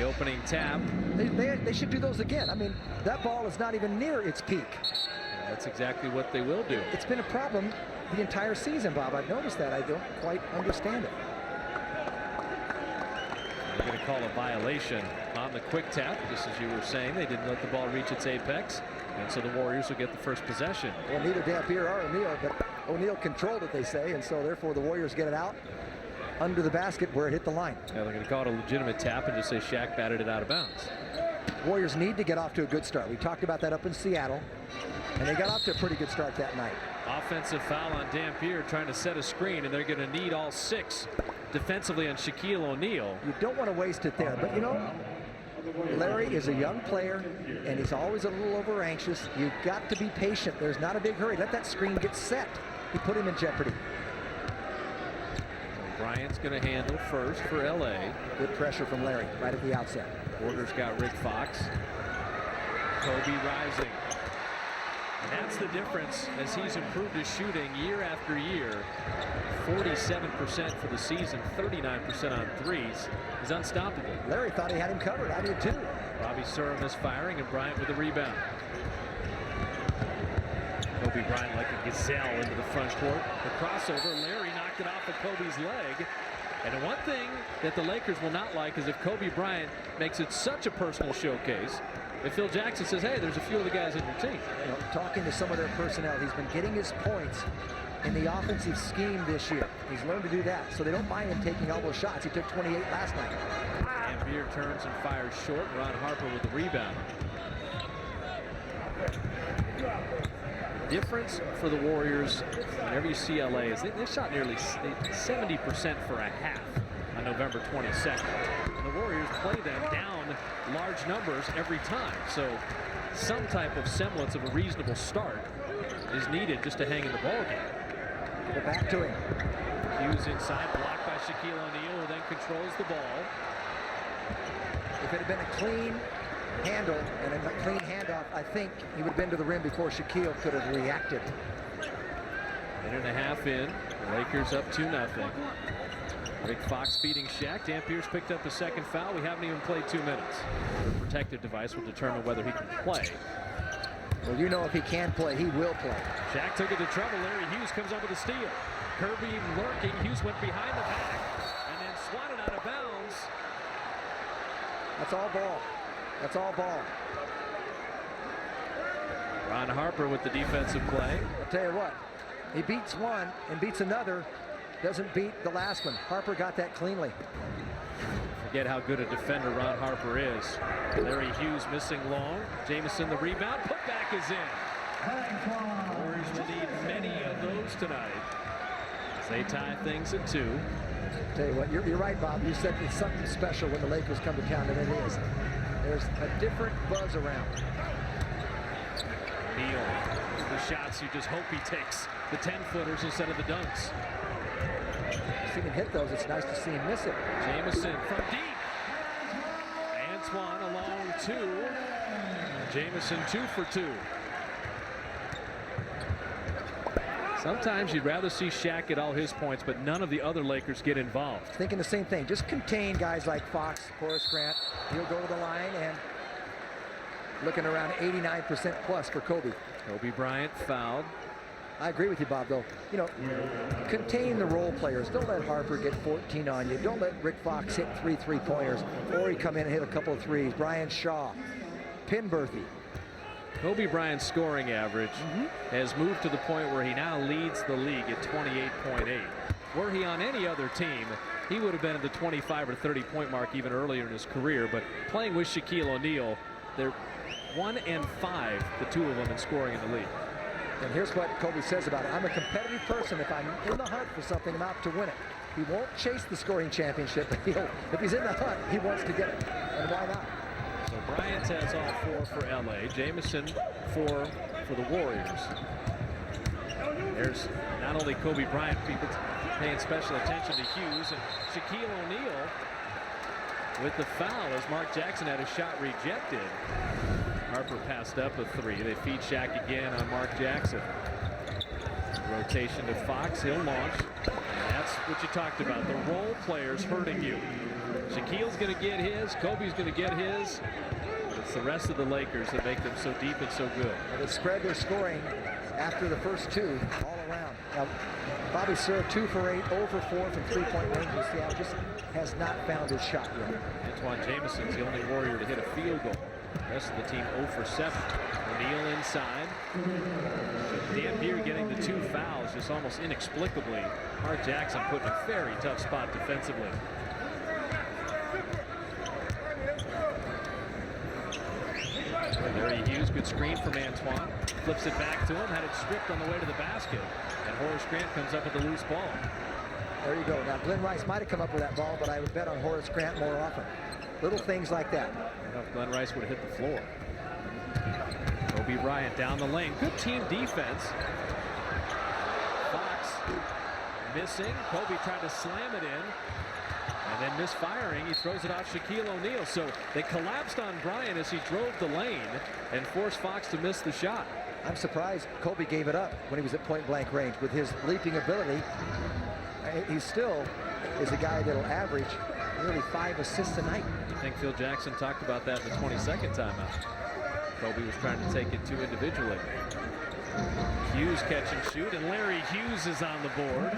opening tap. They should do those again. I mean, that ball is not even near its peak. And that's exactly what they will do. It's been a problem the entire season, Bob. I've noticed that. I don't quite understand it. They're going to call a violation on the quick tap, just as you were saying. They didn't let the ball reach its apex, and so the Warriors will get the first possession. Well, neither Dampier or O'Neal, but O'Neal controlled it, they say, and so therefore the Warriors get it out under the basket where it hit the line. Yeah, they're going to call it a legitimate tap and just say Shaq batted it out of bounds. Warriors need to get off to a good start. We talked about that up in Seattle, and they got off to a pretty good start that night. Offensive foul on Dampier trying to set a screen, and they're going to need all 6 defensively on Shaquille O'Neal. You don't want to waste it there, but you know, Larry is a young player, and he's always a little over anxious. You've got to be patient. There's not a big hurry. Let that screen get set. You put him in jeopardy. Bryant's going to handle first for LA. Good pressure from Larry right at the outset. Porter's got Rick Fox. Kobe rising. And that's the difference as he's improved his shooting year after year. 47% for the season, 39% on threes. He's unstoppable. Larry thought he had him covered. I did too. Robbie Surham is firing, and Bryant with a rebound. Kobe Bryant like a gazelle into the front court. The crossover, Larry knocked it off of Kobe's leg. And one thing that the Lakers will not like is if Kobe Bryant makes it such a personal showcase. If Phil Jackson says, hey, there's a few of the guys in your team. You know, talking to some of their personnel, he's been getting his points in the offensive scheme this year. He's learned to do that, so they don't mind him taking all those shots. He took 28 last night. Dampier turns and fires short. Ron Harper with the rebound. Difference for the Warriors whenever you see LA is they shot nearly 70% for a half on November 22nd. And the Warriors play them down large numbers every time. So some type of semblance of a reasonable start is needed just to hang in the ball game. Get back to him. Hughes inside, blocked by Shaquille O'Neal, who then controls the ball. If it had been a clean handle and a clean handoff, I think he would have been to the rim before Shaquille could have reacted. Minute and a half in, the Lakers up 2-0. Rick Fox feeding Shaq. Dampier's picked up the second foul. We haven't even played 2 minutes. The protective device will determine whether he can play. Well, you know, if he can play, he will play. Shaq took it to trouble. Larry Hughes comes up with a steal. Kirby lurking. Hughes went behind the back and then swatted out of bounds. That's all ball. That's all ball. Ron Harper with the defensive play. I'll tell you what, he beats one and beats another, doesn't beat the last one. Harper got that cleanly. Forget how good a defender Ron Harper is. Larry Hughes missing long. Jamison the rebound. Putback is in. Warriors will need many of those tonight as they tie things at 2. I'll tell you what, you're right, Bob. You said it's something special when the Lakers come to town, and it is. There's a different buzz around. Neal, the shots you just hope he takes the 10-footers instead of the dunks. See him hit those, it's nice to see him miss it. Jamison from deep. Antawn along 2. Jamison 2 for 2. Sometimes you'd rather see Shaq get all his points, but none of the other Lakers get involved. Thinking the same thing. Just contain guys like Fox, Horace Grant. He'll go to the line and looking around 89% plus for Kobe. Kobe Bryant fouled. I agree with you, Bob, though. You know, contain the role players. Don't let Harper get 14 on you. Don't let Rick Fox hit 3 3-pointers. Or he come in and hit a couple of threes. Brian Shaw, Pinberthy. Kobe Bryant's scoring average has moved to the point where he now leads the league at 28.8. Were he on any other team, he would have been at the 25 or 30-point mark even earlier in his career. But playing with Shaquille O'Neal, they're 1 and 5, the two of them, in scoring in the league. And here's what Kobe says about it. I'm a competitive person. If I'm in the hunt for something, I'm out to win it. He won't chase the scoring championship, but if he's in the hunt, he wants to get it. And why not? So Bryant has all 4 for LA. Jamison 4 for the Warriors. There's not only Kobe Bryant, people paying special attention to Hughes, and Shaquille O'Neal with the foul as Mark Jackson had a shot rejected. Harper passed up a 3. They feed Shaq again on Mark Jackson. Rotation to Fox. He'll launch. That's what you talked about. The role players hurting you. Shaquille's going to get his. Kobe's going to get his. It's the rest of the Lakers that make them so deep and so good. Well, they spread their scoring after the first two all around. Now, Bobby Serra 2 for 8, 0 for 4 from three-point range. Seattle just has not found his shot yet. Antawn Jamison's the only Warrior to hit a field goal. The rest of the team 0 for 7. O'Neal inside. Dan Beer getting the 2 fouls just almost inexplicably. Mark Jackson put in a very tough spot defensively. Larry Hughes, good screen from Antawn. Flips it back to him, had it stripped on the way to the basket. And Horace Grant comes up with the loose ball. There you go. Now, Glenn Rice might have come up with that ball, but I would bet on Horace Grant more often. Little things like that. I don't know if Glenn Rice would have hit the floor. Kobe Bryant down the lane. Good team defense. Fox missing. Kobe tried to slam it in. And then misfiring, he throws it off Shaquille O'Neal. So they collapsed on Bryant as he drove the lane and forced Fox to miss the shot. I'm surprised Kobe gave it up when he was at point-blank range. With his leaping ability, he still is a guy that'll average nearly 5 assists a night. I think Phil Jackson talked about that in the 22nd timeout. Kobe was trying to take it 2 individually. Hughes catch and shoot, and Larry Hughes is on the board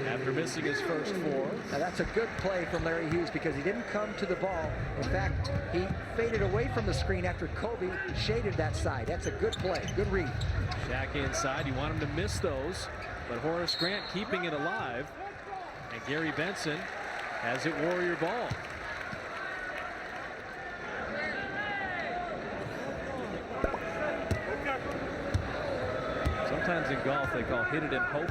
after missing his first 4. Now that's a good play from Larry Hughes because he didn't come to the ball. In fact, he faded away from the screen after Kobe shaded that side. That's a good play, good read. Shaq inside, you want him to miss those, but Horace Grant keeping it alive, and Gary Benson has it Warrior ball. Sometimes in golf they call hit it and hope,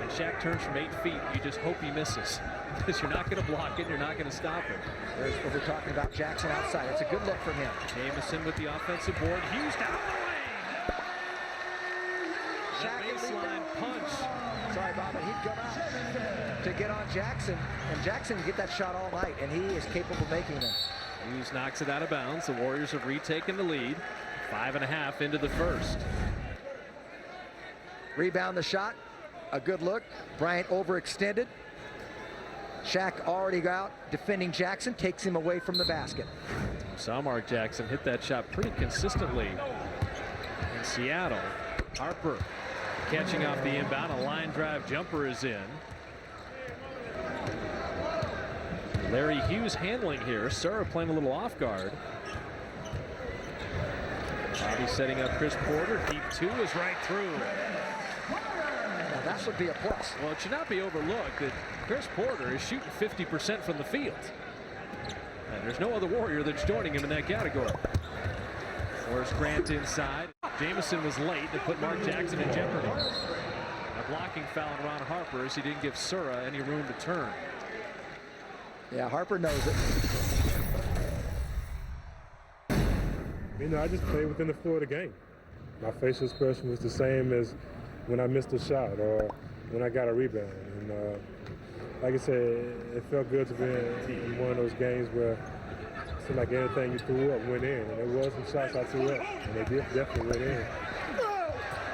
and Shaq turns from 8 feet. You just hope he misses because you're not going to block it, you're not going to stop him. There's what we're talking about, Jackson outside. It's a good look from him. Jamison with the offensive board. Hughes down the lane. Shaq baseline punch. Sorry, Bob, but he'd come out to get on Jackson, and Jackson can get that shot all night, and he is capable of making them. Hughes knocks it out of bounds. The Warriors have retaken the lead. 5.5 into the first. Rebound the shot. A good look. Bryant overextended. Shaq already out defending Jackson, takes him away from the basket. Saw Mark Jackson hit that shot pretty consistently in Seattle. Harper catching off the inbound. A line drive jumper is in. Larry Hughes handling here. Serra playing a little off guard. Bobby setting up Chris Porter. Deep 2 is right through. Now that would be a plus. Well, it should not be overlooked that Chris Porter is shooting 50% from the field. And there's no other Warrior that's joining him in that category. Horace Grant inside. Jamison was late to put Mark Jackson in jeopardy. A blocking foul on Ron Harper as he didn't give Serra any room to turn. Yeah, Harper knows it. You know, I just played within the flow of the game. My facial expression was the same as when I missed a shot or when I got a rebound. And like I said, it felt good to be in one of those games where it seemed like anything you threw up went in. And there was some shots I threw up, and they definitely went in.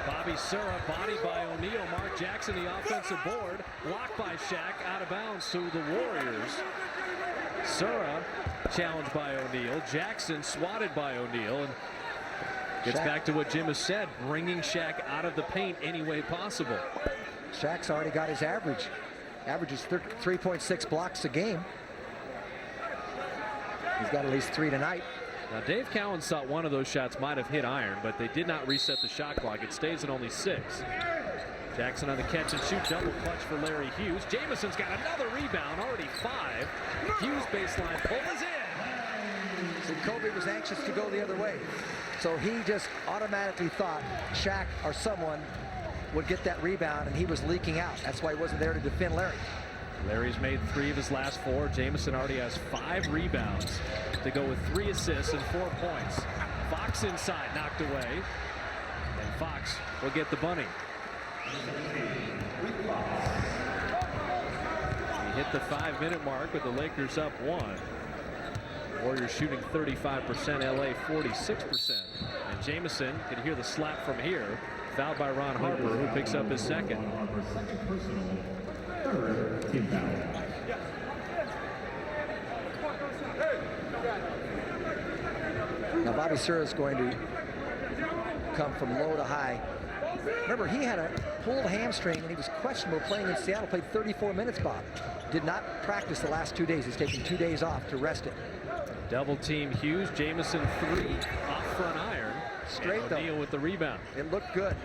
Bobby Serra, bodied by O'Neal. Mark Jackson, the offensive board. Blocked by Shaq, out of bounds to the Warriors. Serra challenged by O'Neal. Jackson swatted by O'Neal and gets back to what Jim has said, bringing Shaq out of the paint any way possible. Shaq's already got his average. Averages 3.6 blocks a game. He's got at least 3 tonight. Now Dave Cowens thought one of those shots might have hit iron, but they did not reset the shot clock. It stays at only 6. Jackson on the catch and shoot, double clutch for Larry Hughes. Jamison's got another rebound, already 5. Hughes baseline pull is in. So Kobe was anxious to go the other way. So he just automatically thought Shaq or someone would get that rebound, and he was leaking out. That's why he wasn't there to defend Larry. Larry's made 3 of his last 4. Jamison already has 5 rebounds to go with 3 assists and 4 points. Fox inside, knocked away. And Fox will get the bunny. He hit the 5-minute mark with the Lakers up 1. Warriors shooting 35%, LA 46%. And Jamison can hear the slap from here. Fouled by Ron Harper, who picks up his second. Bobby Sura is going to come from low to high. Remember, he had a pulled hamstring and he was questionable playing in Seattle. Played 34 minutes, Bob. Did not practice the last 2 days. He's taken 2 days off to rest it. Double team Hughes. Jamison 3 off front iron. Straight and though. O'Neal with the rebound. It looked good.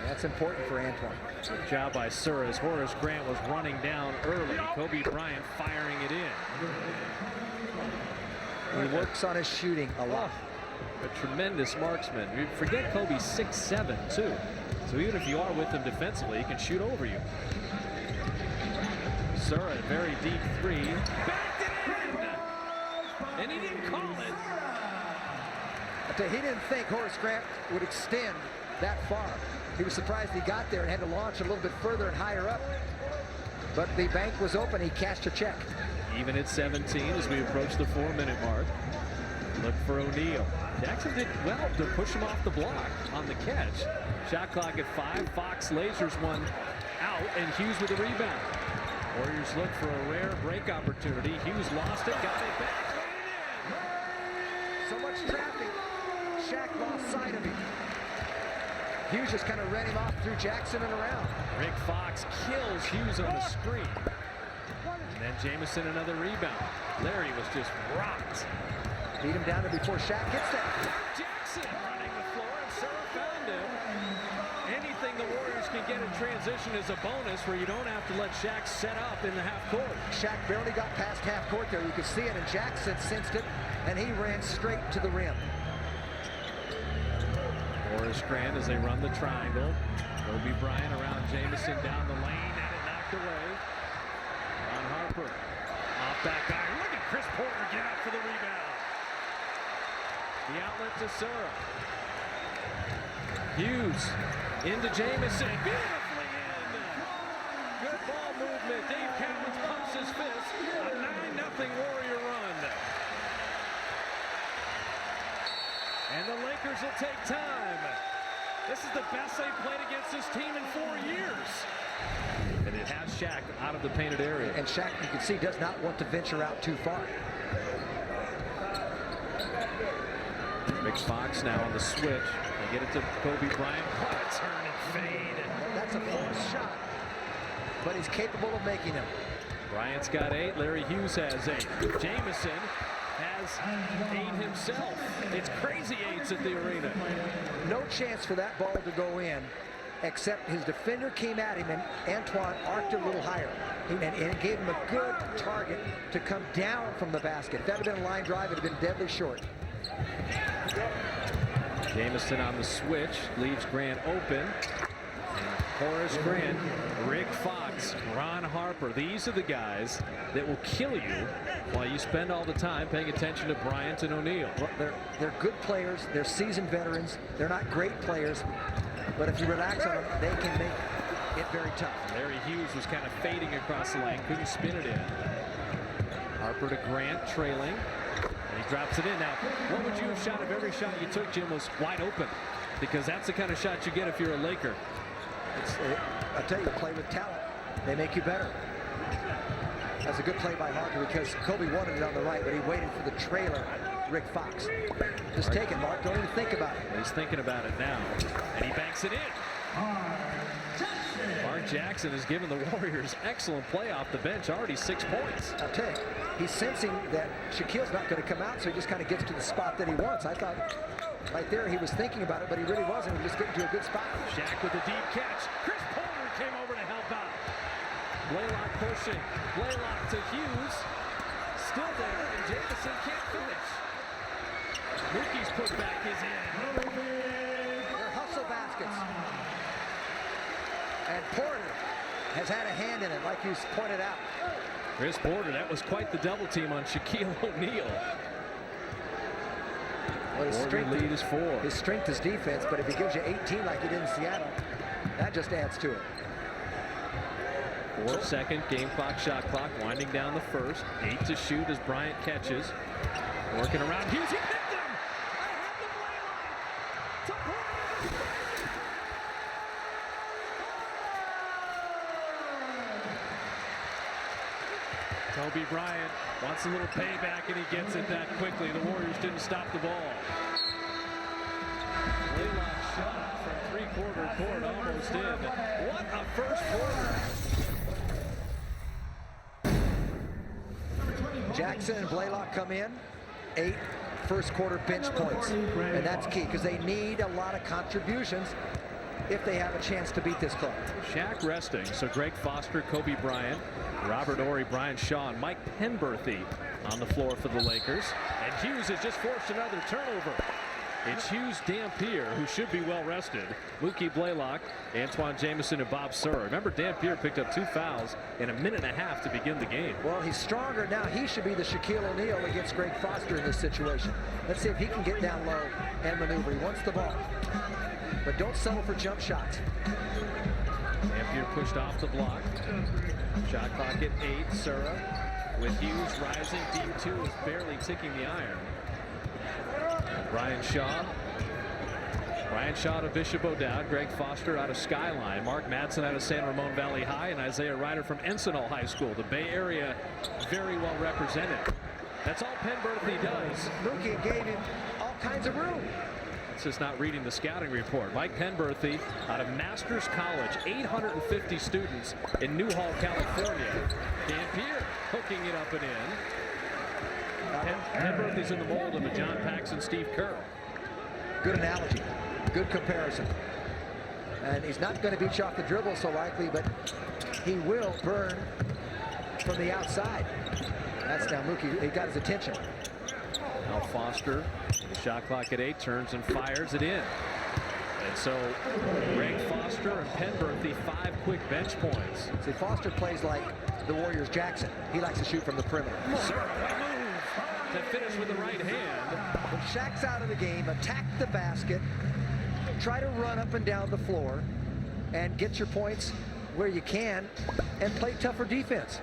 That's important for Antawn. Good job by Sura as Horace Grant was running down early. Kobe Bryant firing it in. He works on his shooting a lot. A tremendous marksman. You forget Kobe's 6'7" too. So even if you are with him defensively, he can shoot over you. Sura, very deep 3. Backed it in! And he didn't call it. I tell you, he didn't think Horace Grant would extend that far. He was surprised he got there and had to launch a little bit further and higher up. But the bank was open. He cashed a check. Even at 17 as we approach the 4-minute mark. Look for O'Neal. Jackson did well to push him off the block on the catch. Shot clock at 5. Fox lasers one out, and Hughes with the rebound. Warriors look for a rare break opportunity. Hughes lost it, got it back, So much traffic. Shaq lost sight of him. Hughes just kind of ran him off through Jackson and around. Rick Fox kills Hughes on the screen. And then Jamison another rebound. Larry was just rocked. Beat him down before Shaq gets there. Jackson running the floor, and Sura found him. Anything the Warriors can get in transition is a bonus where you don't have to let Shaq set up in the half court. Shaq barely got past half court there. You could see it, and Jackson sensed it, and he ran straight to the rim. Horace Grant as they run the triangle. Kobe Bryant around Jamison down the lane. Had it knocked away. On Harper. Off back iron. Look at Chris Porter get up for the rebound. The outlet to Sura. Hughes into Jamison. Beautifully in. Good ball movement. Dave Cowens pumps his fist. A 9-0 Warrior run. And the Lakers will take time. This is the best they've played against this team in 4 years. And it has Shaq out of the painted area. And Shaq, you can see, does not want to venture out too far. Rick Fox now on the switch. They get it to Kobe Bryant. What a turn and fade. That's a forced shot, but he's capable of making them. Bryant's got 8. Larry Hughes has 8. Jamison has 8 himself. It's crazy 8s at the arena. No chance for that ball to go in, except his defender came at him and Antawn arced it a little higher. And it gave him a good target to come down from the basket. If that had been a line drive, it would have been deadly short. Jamison on the switch, leaves Grant open. Horace Grant, Rick Fox, Ron Harper. These are the guys that will kill you while you spend all the time paying attention to Bryant and O'Neal. Well, they're good players. They're seasoned veterans. They're not great players, but if you relax on them, they can make it very tough. Larry Hughes was kind of fading across the lane, couldn't spin it in. Harper to Grant, trailing. And he drops it in. Now, what would you have shot if every shot you took, Jim, was wide open? Because that's the kind of shot you get if you're a Laker. I tell you, play with talent. They make you better. That's a good play by Harper because Kobe wanted it on the right, but he waited for the trailer, Rick Fox. Just take it, Mark. Don't even think about it. He's thinking about it now. And he banks it in. Mark Jackson has given the Warriors excellent play off the bench. Already 6 points. I'll tell you, he's sensing that Shaquille's not going to come out, so he just kind of gets to the spot that he wants. I thought right there he was thinking about it, but he really wasn't. He was just getting to a good spot. Shaq with a deep catch. Chris Porter came over to help out. Blaylock pushing. Blaylock to Hughes. Still there, and Jamison can't finish. Mookie's putback is in. They're hustle baskets. And Porter has had a hand in it, like you pointed out. Chris Porter, that was quite the double team on Shaquille O'Neal. Well, his strength lead is 4. His strength is defense, but if he gives you 18 like he did in Seattle, that just adds to it. 4-second game clock, shot clock, winding down the first. 8 to shoot as Bryant catches. Working around Hughes, he picked him! Ahead to Blaylock! To Porter! Kobe Bryant wants a little payback, and he gets it that quickly. The Warriors didn't stop the ball. Blaylock shot from three-quarter court, almost in. What a first quarter. Jackson and Blaylock come in. 8 first quarter bench points. And that's key because they need a lot of contributions if they have a chance to beat this club. Shaq resting, so Greg Foster, Kobe Bryant, Robert Horry, Brian Shaw, and Mike Penberthy on the floor for the Lakers. And Hughes has just forced another turnover. It's Hughes, Dampier, who should be well rested. Mookie Blaylock, Antawn Jamison, and Bob Sura. Remember, Dampier picked up 2 fouls in a minute and a half to begin the game. Well, he's stronger now. He should be the Shaquille O'Neal against Greg Foster in this situation. Let's see if he can get down low and maneuver. He wants the ball. But don't settle for jump shots. Dampier pushed off the block. Shot clock at 8. Sura with Hughes rising. Deep 2 is barely ticking the iron. Brian Shaw to Bishop O'Dowd, Greg Foster out of Skyline, Mark Madsen out of San Ramon Valley High, and Isaiah Ryder from Encinal High School. The Bay Area very well represented. That's all Penberthy does. Mookie gave him all kinds of room. It's just not reading the scouting report. Mike Penberthy out of Masters College, 850 students in Newhall, California. Dampier hooking it up and in. Penberthy's in the mold of a John Paxson, Steve Kerr. Good analogy. Good comparison. And he's not going to beat you off the dribble so likely, but he will burn from the outside. That's now Mookie. He got his attention. Now Foster, the shot clock at 8, turns and fires it in. And so Greg Foster and Penberthy, 5 quick bench points. See, Foster plays like the Warriors' Jackson. He likes to shoot from the perimeter. To finish with the right hand. When Shaq's out of the game, attack the basket, try to run up and down the floor, and get your points where you can, and play tougher defense.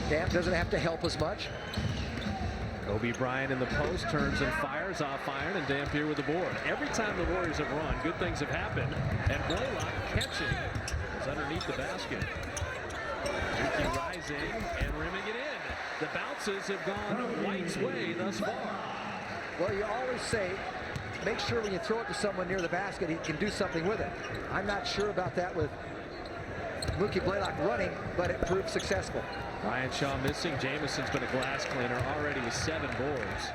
Damp doesn't have to help as much. Kobe Bryant in the post, turns and fires off iron, and Dampier with the board. Every time the Warriors have run, good things have happened, and Blaylock catching is underneath the basket. Mookie rising and rimming it in. The bounces have gone White's way thus far. Well, you always say, make sure when you throw it to someone near the basket, he can do something with it. I'm not sure about that with Mookie Blaylock running, but it proved successful. Brian Shaw missing. Jamison's been a glass cleaner already with 7 boards.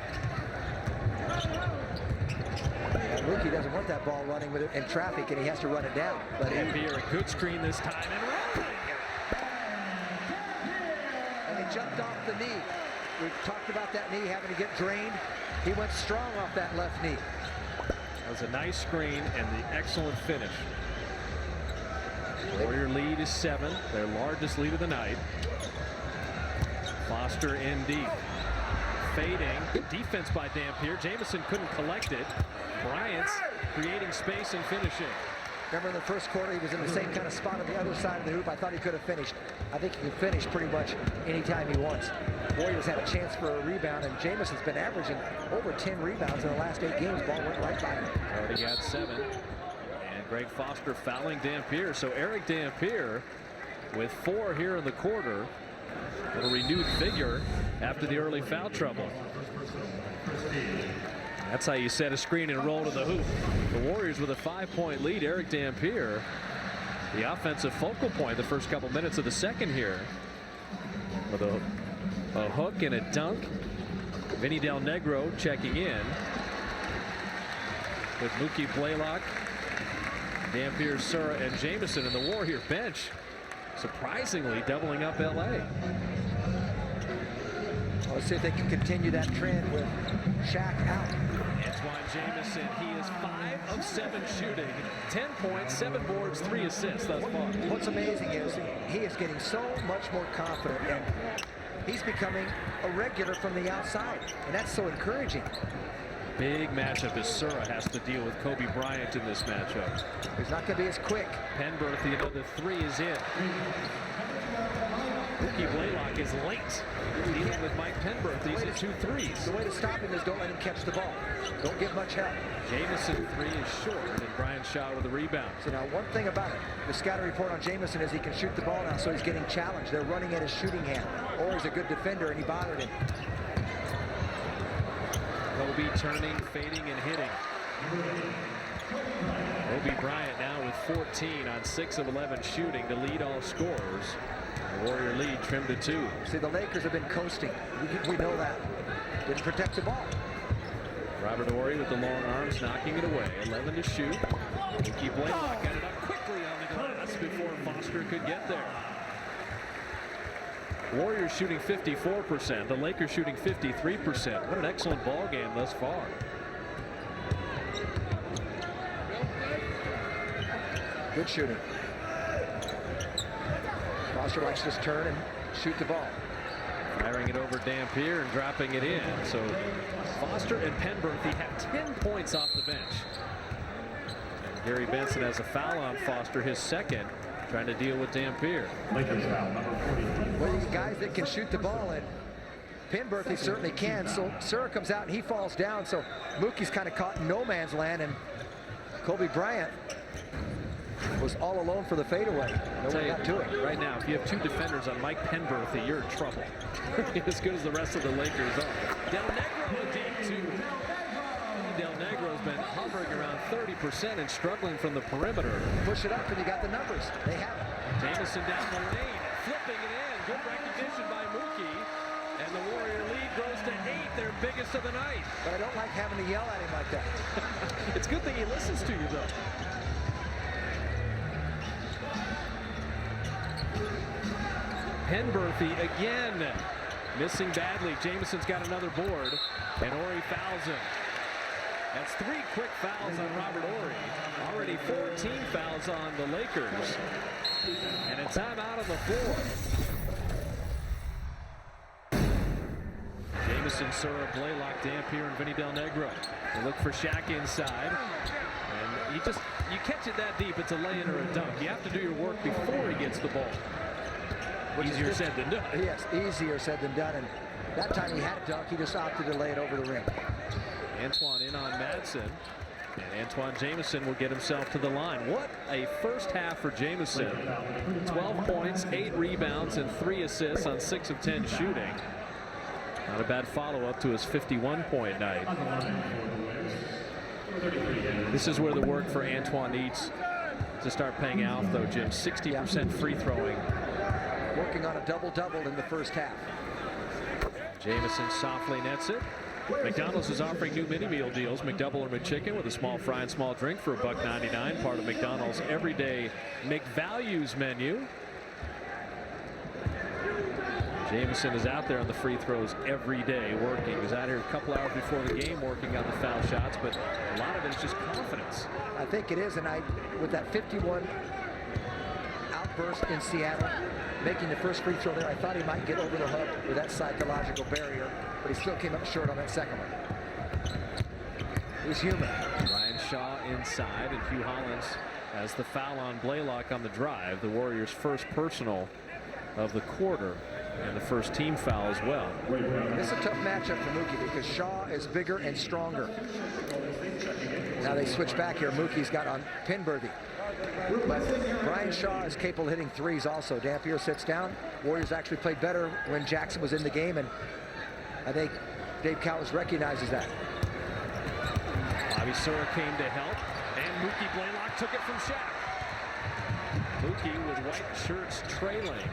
And Mookie doesn't want that ball running with it in traffic, and he has to run it down. But Dampier, a good screen this time, and rolling. And he jumped off the knee. We've talked about that knee having to get drained. He went strong off that left knee. That was a nice screen and the excellent finish. Warrior lead is 7, their largest lead of the night. Foster in deep. Fading. Good defense by Dampier. Jamison couldn't collect it. Bryant's creating space and finishing. Remember in the first quarter, he was in the same kind of spot on the other side of the hoop. I thought he could have finished. I think he can finish pretty much anytime he wants. Warriors had a chance for a rebound, and Jamison's been averaging over 10 rebounds in the last 8 games. Ball went right by him. Already got 7. And Greg Foster fouling Dampier. So Eric Dampier with 4 here in the quarter. A little renewed vigor after the early foul trouble. That's how you set a screen and roll to the hoop. The Warriors with a 5-point lead. Eric Dampier, the offensive focal point the first couple minutes of the second here. With a hook and a dunk. Vinny Del Negro checking in. With Mookie Blaylock, Dampier, Sura, and Jamison in the Warrior bench. Surprisingly doubling up LA. Let's see if they can continue that trend with Shaq out. Antawn Jamison, he is 5 of 7 shooting, 10 points, 7 boards, 3 assists thus far. What's amazing is he is getting so much more confident, and he's becoming a regular from the outside, and that's so encouraging. Big matchup as Sura has to deal with Kobe Bryant in this matchup. He's not going to be as quick. Penberthy, another 3 is in. Mookie Blaylock is late. Dealing with Mike Penberth. These are 2 threes. The way to stop him is don't let him catch the ball. Don't give much help. Jamison 3 is short, and Bryant Shaw with the rebound. So now one thing about it, the scouting report on Jamison is he can shoot the ball now, so he's getting challenged. They're running at his shooting hand. Or he's a good defender, and he bothered him. Kobe turning, fading, and hitting. Kobe Bryant now with 14 on 6 of 11 shooting to lead all scorers. The Warrior lead trimmed to 2. See, the Lakers have been coasting. We know that. Didn't protect the ball. Robert Horry with the long arms, knocking it away. 11 to shoot. Mookie Blaylock got it up quickly on the glass before Foster could get there. Warriors shooting 54%. The Lakers shooting 53%. What an excellent ball game thus far. Good shooting. Foster likes to just turn and shoot the ball. Firing it over Dampier and dropping it in. So Foster and Penberth have 10 points off the bench. And Gary Benson has a foul on Foster, his second, trying to deal with Dampier. Well, you guys that can shoot the ball, and Penberth, he certainly can. So Sura comes out and he falls down. So Mookie's kind of caught in no man's land, and Kobe Bryant was all alone for the fadeaway. No one got to it. Right now, if you have 2 defenders on Mike Penberth, you're in trouble. As good as the rest of the Lakers are. Del Negro deep too. Del Negro's been hovering around 30% and struggling from the perimeter. Push it up and you got the numbers. They have it. Jamison down the lane, flipping it in. Good recognition by Mookie. And the Warrior lead grows to 8, their biggest of the night. But I don't like having to yell at him like that. It's a good thing he listens to you, though. Penberthy again missing badly. Jamison's got another board, and Horry fouls him. That's 3 quick fouls on Robert Horry. Already 14 fouls on the Lakers. And a timeout on the floor. Jamison, Sura, Blaylock, Dampier, and Vinny Del Negro. They look for Shaq inside. And you catch it that deep, it's a lay-in or a dunk. You have to do your work before he gets the ball. Easier said than done. Yes, easier said than done. And that time he had a dunk, he just opted to lay it over the rim. Antawn in on Madsen. And Antawn Jamison will get himself to the line. What a first half for Jamison. 12 points, 8 rebounds, and 3 assists on 6 of 10 shooting. Not a bad follow-up to his 51-point night. This is where the work for Antawn needs to start paying out, though, Jim. 60% free throwing. Working on a double-double in the first half. Jamison softly nets it. McDonald's is offering new mini meal deals, McDouble or McChicken with a small fry and small drink for $1.99, part of McDonald's everyday McValues menu. Jamison is out there on the free throws every day working. He was out here a couple hours before the game working on the foul shots, but a lot of it is just confidence. I think it is, and with that 51 outburst in Seattle, making the first free throw there, I thought he might get over the hump with that psychological barrier, but he still came up short on that second one. He's human. Ryan Shaw inside, and Hugh Hollins has the foul on Blaylock on the drive. The Warriors' first personal of the quarter, and the first team foul as well. This is a tough matchup for Mookie because Shaw is bigger and stronger. Now they switch back here. Mookie's got on Penberthy. Brian Shaw is capable of hitting threes also. Dampier sits down. Warriors actually played better when Jackson was in the game, and I think Dave Cowens recognizes that. Bobby Sura came to help, and Mookie Blaylock took it from Shaq. Mookie with white shirts trailing.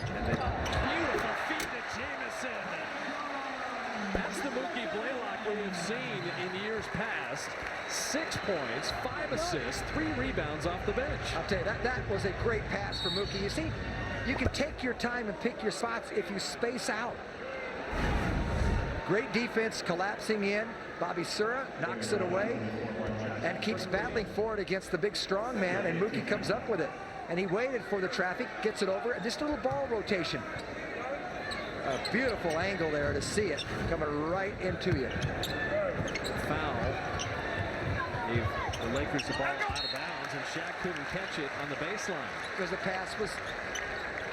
And then beautiful feed to Jamison. That's the Mookie Blaylock we have seen in years past. 6 points, 5 assists, 3 rebounds off the bench. I'll tell you, that was a great pass for Mookie. You see, you can take your time and pick your spots if you space out. Great defense collapsing in. Bobby Sura knocks it away and keeps battling for it against the big strong man, and Mookie comes up with it. And he waited for the traffic, gets it over, and just a little ball rotation. A beautiful angle there to see it coming right into you. Foul. Gave the Lakers the ball out of bounds, and Shaq couldn't catch it on the baseline. Because the pass was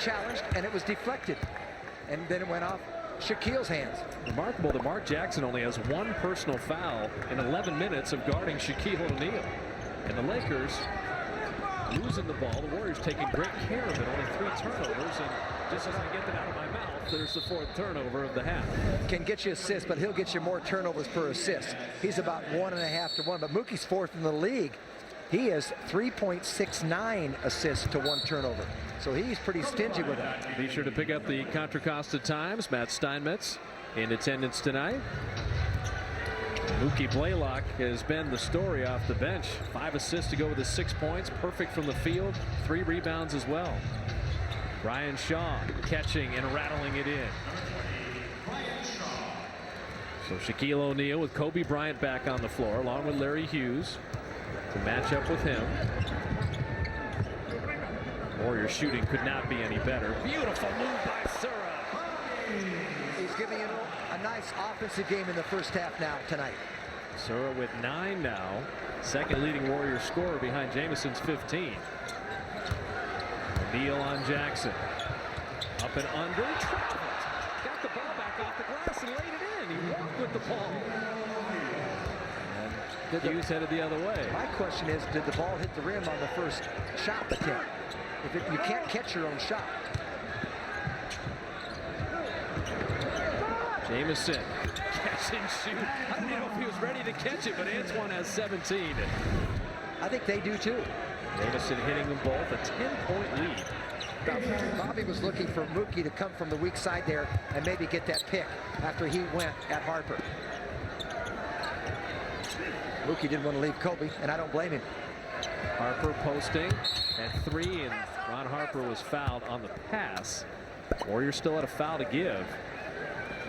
challenged, and it was deflected. And then it went off Shaquille's hands. Remarkable that Mark Jackson only has one personal foul in 11 minutes of guarding Shaquille O'Neal. And the Lakers losing the ball. The Warriors taking great care of it. Only 3 turnovers. And just as I get that out of my mouth, there's the 4th turnover of the half. Can get you assists, but he'll get you more turnovers per assist. He's about 1.5 to 1, but Mookie's 4th in the league. He has 3.69 assists to 1 turnover. So he's pretty stingy with that. Be sure to pick up the Contra Costa Times. Matt Steinmetz in attendance tonight. Mookie Blaylock has been the story off the bench. 5 assists to go with his 6 points. Perfect from the field. 3 rebounds as well. Brian Shaw catching and rattling it in. So Shaquille O'Neal with Kobe Bryant back on the floor, along with Larry Hughes to match up with him. Warriors shooting could not be any better. Beautiful move by Sura. He's giving you a nice offensive game in the first half now tonight. Sura with 9 now. Second leading Warriors scorer behind Jamison's 15. O'Neal on Jackson. Up and under. Traveled. Got the ball back off the glass and laid it in. He walked with the ball. And Hughes headed the other way. My question is, did the ball hit the rim on the first shot attempt? You can't catch your own shot. Jamison, catch and shoot. I don't know if he was ready to catch it, but Antawn has 17. I think they do too. Jamison hitting them both, a 10-point lead. Bobby was looking for Mookie to come from the weak side there and maybe get that pick after he went at Harper. Mookie didn't want to leave Kobe, and I don't blame him. Harper posting at 3, and Ron Harper was fouled on the pass. Warriors still had a foul to give,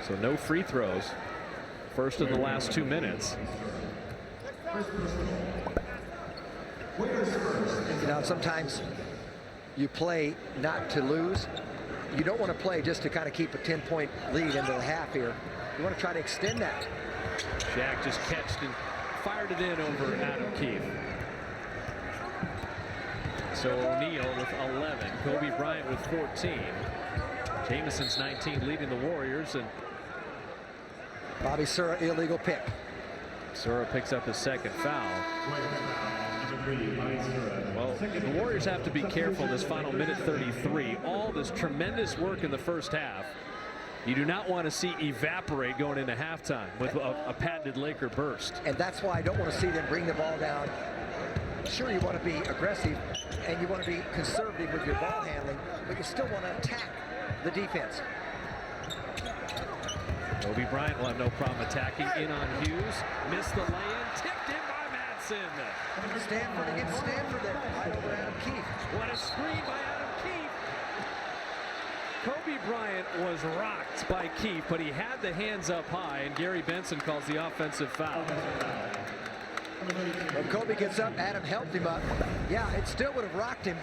so no free throws. First in the last 2 minutes. You know, sometimes you play not to lose. You don't want to play just to kind of keep a 10-point lead into the half here. You want to try to extend that. Shaq just catched and fired it in over Adam Keefe. So O'Neal with 11, Kobe Bryant with 14. Jamison's 19 leading the Warriors, and Bobby Sura, illegal pick. Sura picks up his 2nd foul. Well, the Warriors have to be careful in this final minute 33. All this tremendous work in the first half, you do not want to see evaporate going into halftime with a patented Laker burst. And that's why I don't want to see them bring the ball down. Sure, you want to be aggressive and you want to be conservative with your ball handling, but you still want to attack the defense. Kobe Bryant will have no problem attacking in on Hughes. Missed the lay-in, tipped in by Madsen. Stanford against Stanford there, right over Adam Keefe. What a screen by Adam Keefe. Kobe Bryant was rocked by Keefe, but he had the hands up high, and Gary Benson calls the offensive foul. When Kobe gets up, Adam helped him up. Yeah, it still would have rocked him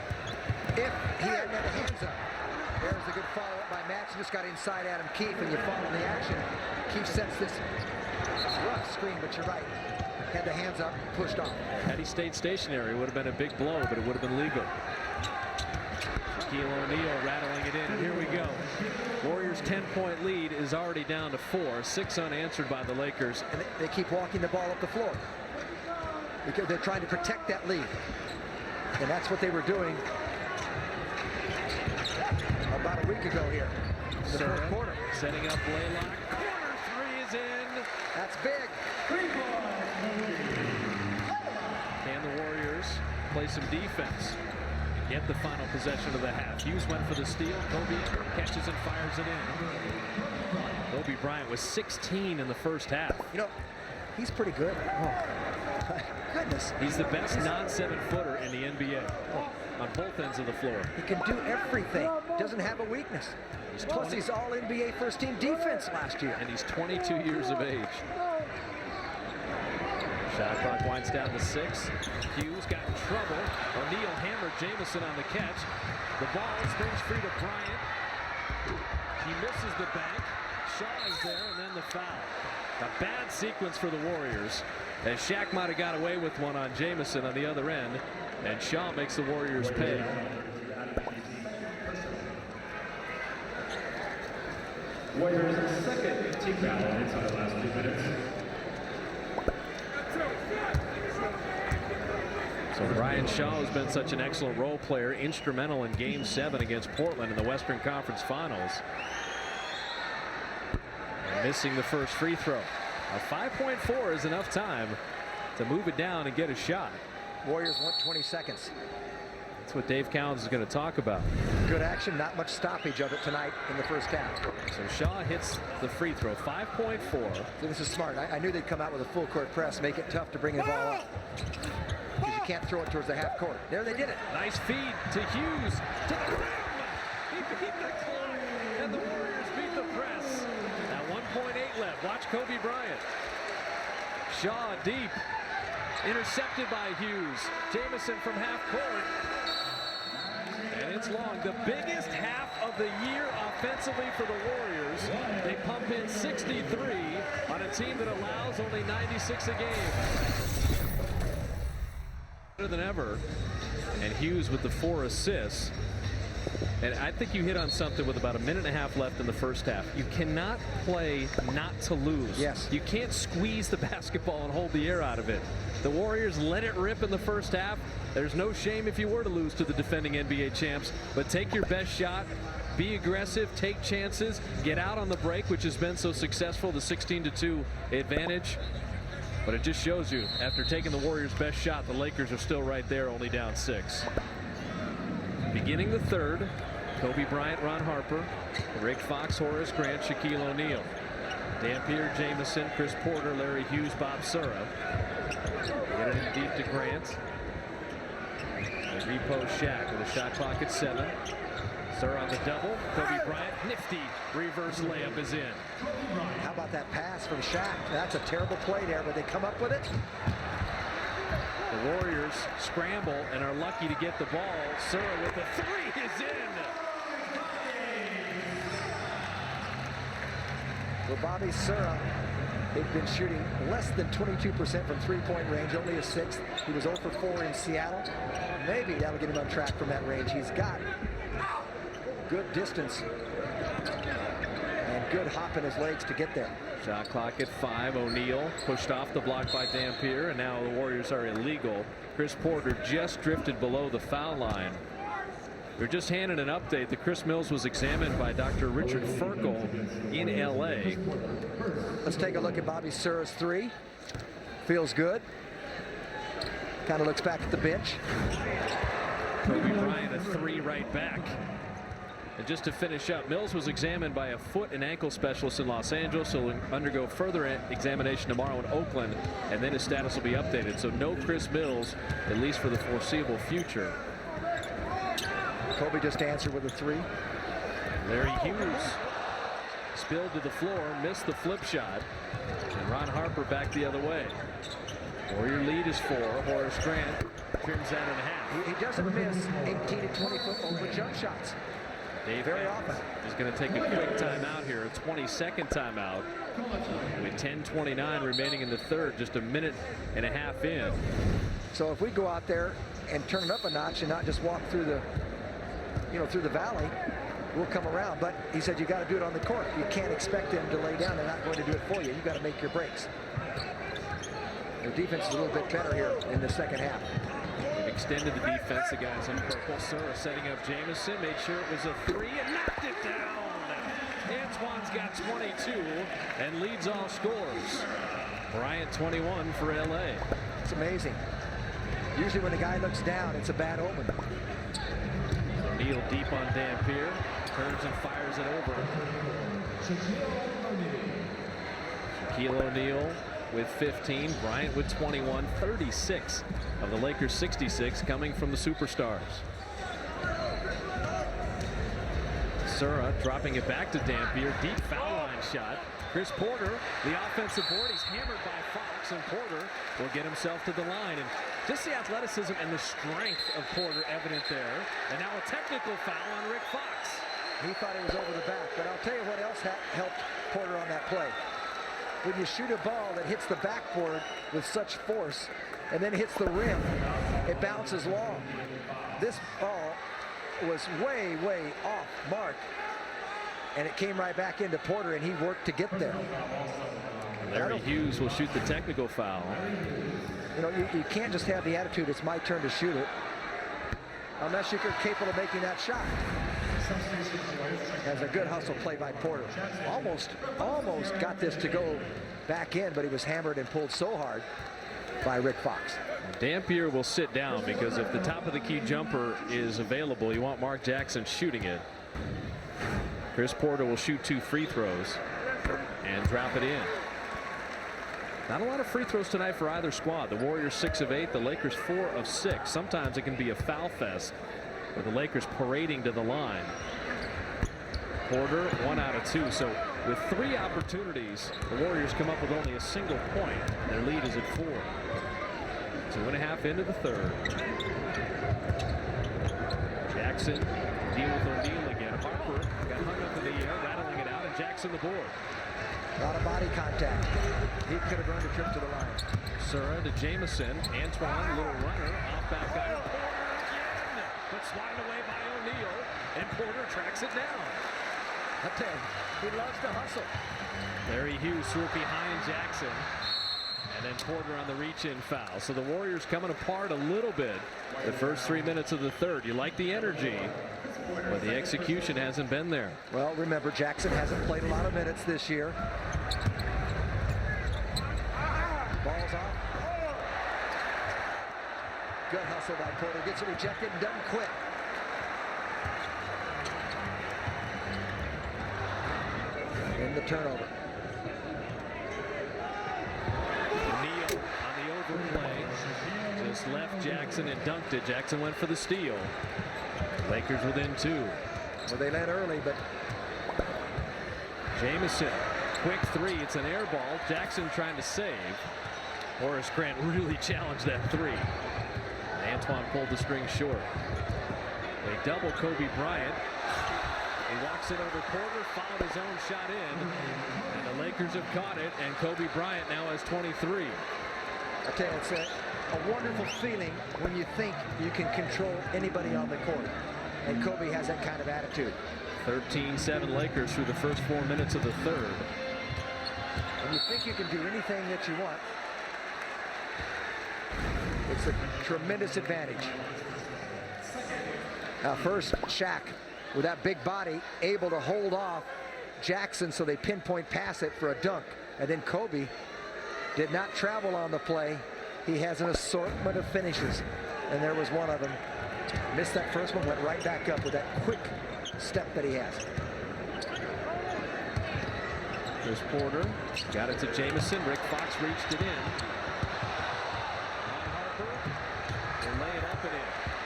if he hadn't had the hands up. There's a good follow-up by Max. Just got inside Adam Keefe, and you follow the action. Keefe sets this rough screen, but you're right. Had the hands up, pushed off. Had he stayed stationary, it would have been a big blow, but it would have been legal. Shaquille O'Neal rattling it in, and here we go. Warriors' 10-point lead is already down to 4. 6 unanswered by the Lakers. And they keep walking the ball up the floor because they're trying to protect that lead. And that's what they were doing about a week ago here in the fourth quarter. Setting up Blaylock. Corner 3 is in. That's big. Can the Warriors play some defense and get the final possession of the half? Hughes went for the steal. Kobe catches and fires it in. Kobe Bryant was 16 in the first half. You know, he's pretty good. Oh, my goodness. He's the best non-7-footer in the NBA on both ends of the floor. He can do everything. Doesn't have a weakness. Plus, he's all NBA first-team defense last year. And he's 22 years of age. Shot clock winds down to 6. Hughes got in trouble. O'Neal hammered Jamison on the catch. The ball springs free to Bryant. He misses the bank. Shaw is there, and then the foul. A bad sequence for the Warriors, as Shaq might have got away with one on Jamison on the other end, and Shaw makes the Warriors pay. Warriors' second team foul inside the last 2 minutes. So Brian Shaw has been such an excellent role player, instrumental in Game 7 against Portland in the Western Conference Finals. And missing the first free throw. A 5.4 is enough time to move it down and get a shot. Warriors want 20 seconds. That's what Dave Cowens is going to talk about. Good action, not much stoppage of it tonight in the first half. So Shaw hits the free throw, 5.4. So this is smart. I knew they'd come out with a full court press, make it tough to bring the ball up. Because you can't throw it towards the half court. There they did it. Nice feed to Hughes, to the rim. He beat the clock, and the Warriors beat the press. At 1.8 left, watch Kobe Bryant. Shaw deep, intercepted by Hughes. Jamison from half court. And it's long. The biggest half of the year offensively for the Warriors. They pump in 63 on a team that allows only 96 a game. Better than ever. And Hughes with the 4 assists. And I think you hit on something with about a minute and a half left in the first half. You cannot play not to lose. Yes. You can't squeeze the basketball and hold the air out of it. The Warriors let it rip in the first half. There's no shame if you were to lose to the defending NBA champs, but take your best shot, be aggressive, take chances, get out on the break, which has been so successful, the 16-2 advantage. But it just shows you, after taking the Warriors' best shot, the Lakers are still right there, only down 6. Beginning the third, Kobe Bryant, Ron Harper, Rick Fox, Horace Grant, Shaquille O'Neal, Dampier, Jamison, Chris Porter, Larry Hughes, Bob Sura. Get it in deep to Grant. And repost Shaq with a shot clock at 7. Sura on the double. Kobe Bryant, nifty reverse layup is in. How about that pass from Shaq? That's a terrible play there, but they come up with it. The Warriors scramble and are lucky to get the ball. Sura with the 3 is in. Well, Bobby Sura, they've been shooting less than 22% from three-point range, only a 6th. He was 0 for 4 in Seattle. Maybe that'll get him on track from that range. He's got good distance and good hop in his legs to get there. Shot clock at 5. O'Neal pushed off the block by Dampier, and now the Warriors are illegal. Chris Porter just drifted below the foul line. We're just handed an update that Chris Mills was examined by Dr. Richard Ferkel in LA. Let's take a look at Bobby Sura's 3. Feels good. Kind of looks back at the bench. Kobe Bryant a 3 right back. And just to finish up, Mills was examined by a foot and ankle specialist in Los Angeles. So he'll undergo further examination tomorrow in Oakland, and then his status will be updated. So no Chris Mills, at least for the foreseeable future. Kobe just answered with a 3. Larry Hughes spilled to the floor, missed the flip shot, and Ron Harper back the other way. Warrior lead is 4. Horace Grant trims that in half. He doesn't miss 18 and 20 foot over jump shots. Dave very often. is going to take a quick timeout here, a 22nd timeout, with 10:29 remaining in the third, just a minute and a half in. So if we go out there and turn it up a notch and not just walk through the, through the valley, we'll come around. But he said you got to do it on the court. You can't expect them to lay down. They're not going to do it for you. You got to make your breaks. The defense is a little bit better here in the second half. They've extended the defense. The guys in purple. Sura setting up Jamison, made sure it was a 3 and knocked it down. Antoine's got 22 and leads all scores. Bryant 21 for LA. It's amazing. Usually when a guy looks down, it's a bad omen. O'Neal deep on Dampier, turns and fires it over. Shaquille O'Neal with 15, Bryant with 21, 36 of the Lakers' 66 coming from the superstars. Sura dropping it back to Dampier, deep foul line shot. Chris Porter, the offensive board, he's hammered by Fox, and Porter will get himself to the line. And just the athleticism and the strength of Porter evident there. And now a technical foul on Rick Fox. He thought it was over the back, but I'll tell you what else helped Porter on that play. When you shoot a ball that hits the backboard with such force and then hits the rim, it bounces long. This ball was way, way off mark. and it came right back into Porter, and he worked to get there. Larry Hughes will shoot the technical foul. You know, you can't just have the attitude, it's my turn to shoot it, unless you're capable of making that shot. That's a good hustle play by Porter. Almost got this to go back in, but he was hammered and pulled so hard by Rick Fox. Dampier will sit down because if the top of the key jumper is available, you want Mark Jackson shooting it. Chris Porter will shoot 2 free throws and drop it in. Not a lot of free throws tonight for either squad. The Warriors 6 of 8, the Lakers 4 of 6. Sometimes it can be a foul fest with the Lakers parading to the line. Porter 1 out of 2. So with 3 opportunities, the Warriors come up with only a single point. Their lead is at 4. 2.5 into the third. Jackson deal with O'Neal again. Harper got hung up in the air, rattling it out, and Jackson the board. A lot of body contact. He could have earned a trip to the line. Sura to Jamison. Antawn, little runner, off back iron. Porter again, but swatted away by O'Neal, and Porter tracks it down. I tell you, he loves to hustle. Larry Hughes threw it behind Jackson, and then Porter on the reach-in foul. So the Warriors coming apart a little bit the first 3 minutes of the third. You like the energy, but the execution hasn't been there. Well, remember, Jackson hasn't played a lot of minutes this year. Ball's off. Good hustle by Porter. Gets it rejected and doesn't quit. In the turnover. O'Neal on the overplay. Just left Jackson and dunked it. Jackson went for the steal. Lakers within 2. Well, they led early, but Jamison, quick 3. It's an air ball. Jackson trying to save. Horace Grant really challenged that 3. Antawn pulled the string short. They double Kobe Bryant. He walks it over Porter, fouled his own shot in, and the Lakers have caught it, and Kobe Bryant now has 23. I tell you, it's a wonderful feeling when you think you can control anybody on the court, and Kobe has that kind of attitude. 13-7 Lakers through the first 4 minutes of the third. When you think you can do anything that you want, it's a tremendous advantage. Now first, Shaq, with that big body, able to hold off Jackson, so they pinpoint pass it for a dunk. And then Kobe did not travel on the play. He has an assortment of finishes, and there was one of them. Missed that first one, went right back up with that quick step that he has. There's Porter, got it to Jamison. Rick Fox reached it in. Harper will lay it up and in.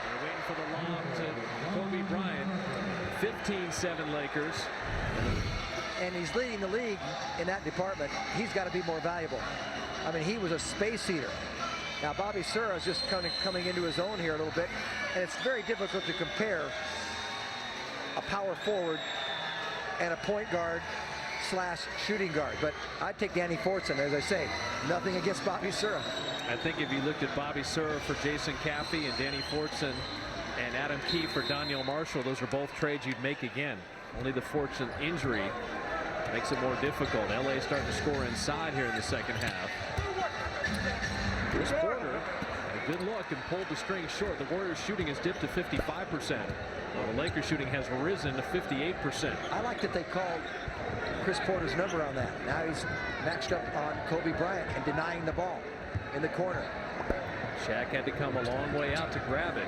They're waiting for the lob to Kobe Bryant. 15-7 Lakers. And he's leading the league in that department. He's got to be more valuable. I mean, he was a space heater. Now Bobby Sura is just coming into his own here a little bit, and it's very difficult to compare a power forward and a point guard / shooting guard. But I'd take Danny Fortson, as I say. Nothing against Bobby Sura. I think if you looked at Bobby Sura for Jason Caffey and Danny Fortson and Adam Keefe for Daniel Marshall, those are both trades you'd make again. Only the Fortson injury makes it more difficult. LA starting to score inside here in the second half. Chris Porter, a good look, and pulled the string short. The Warriors shooting has dipped to 55%. While the Lakers shooting has risen to 58%. I like that they called Chris Porter's number on that. Now he's matched up on Kobe Bryant and denying the ball in the corner. Shaq had to come a long way out to grab it.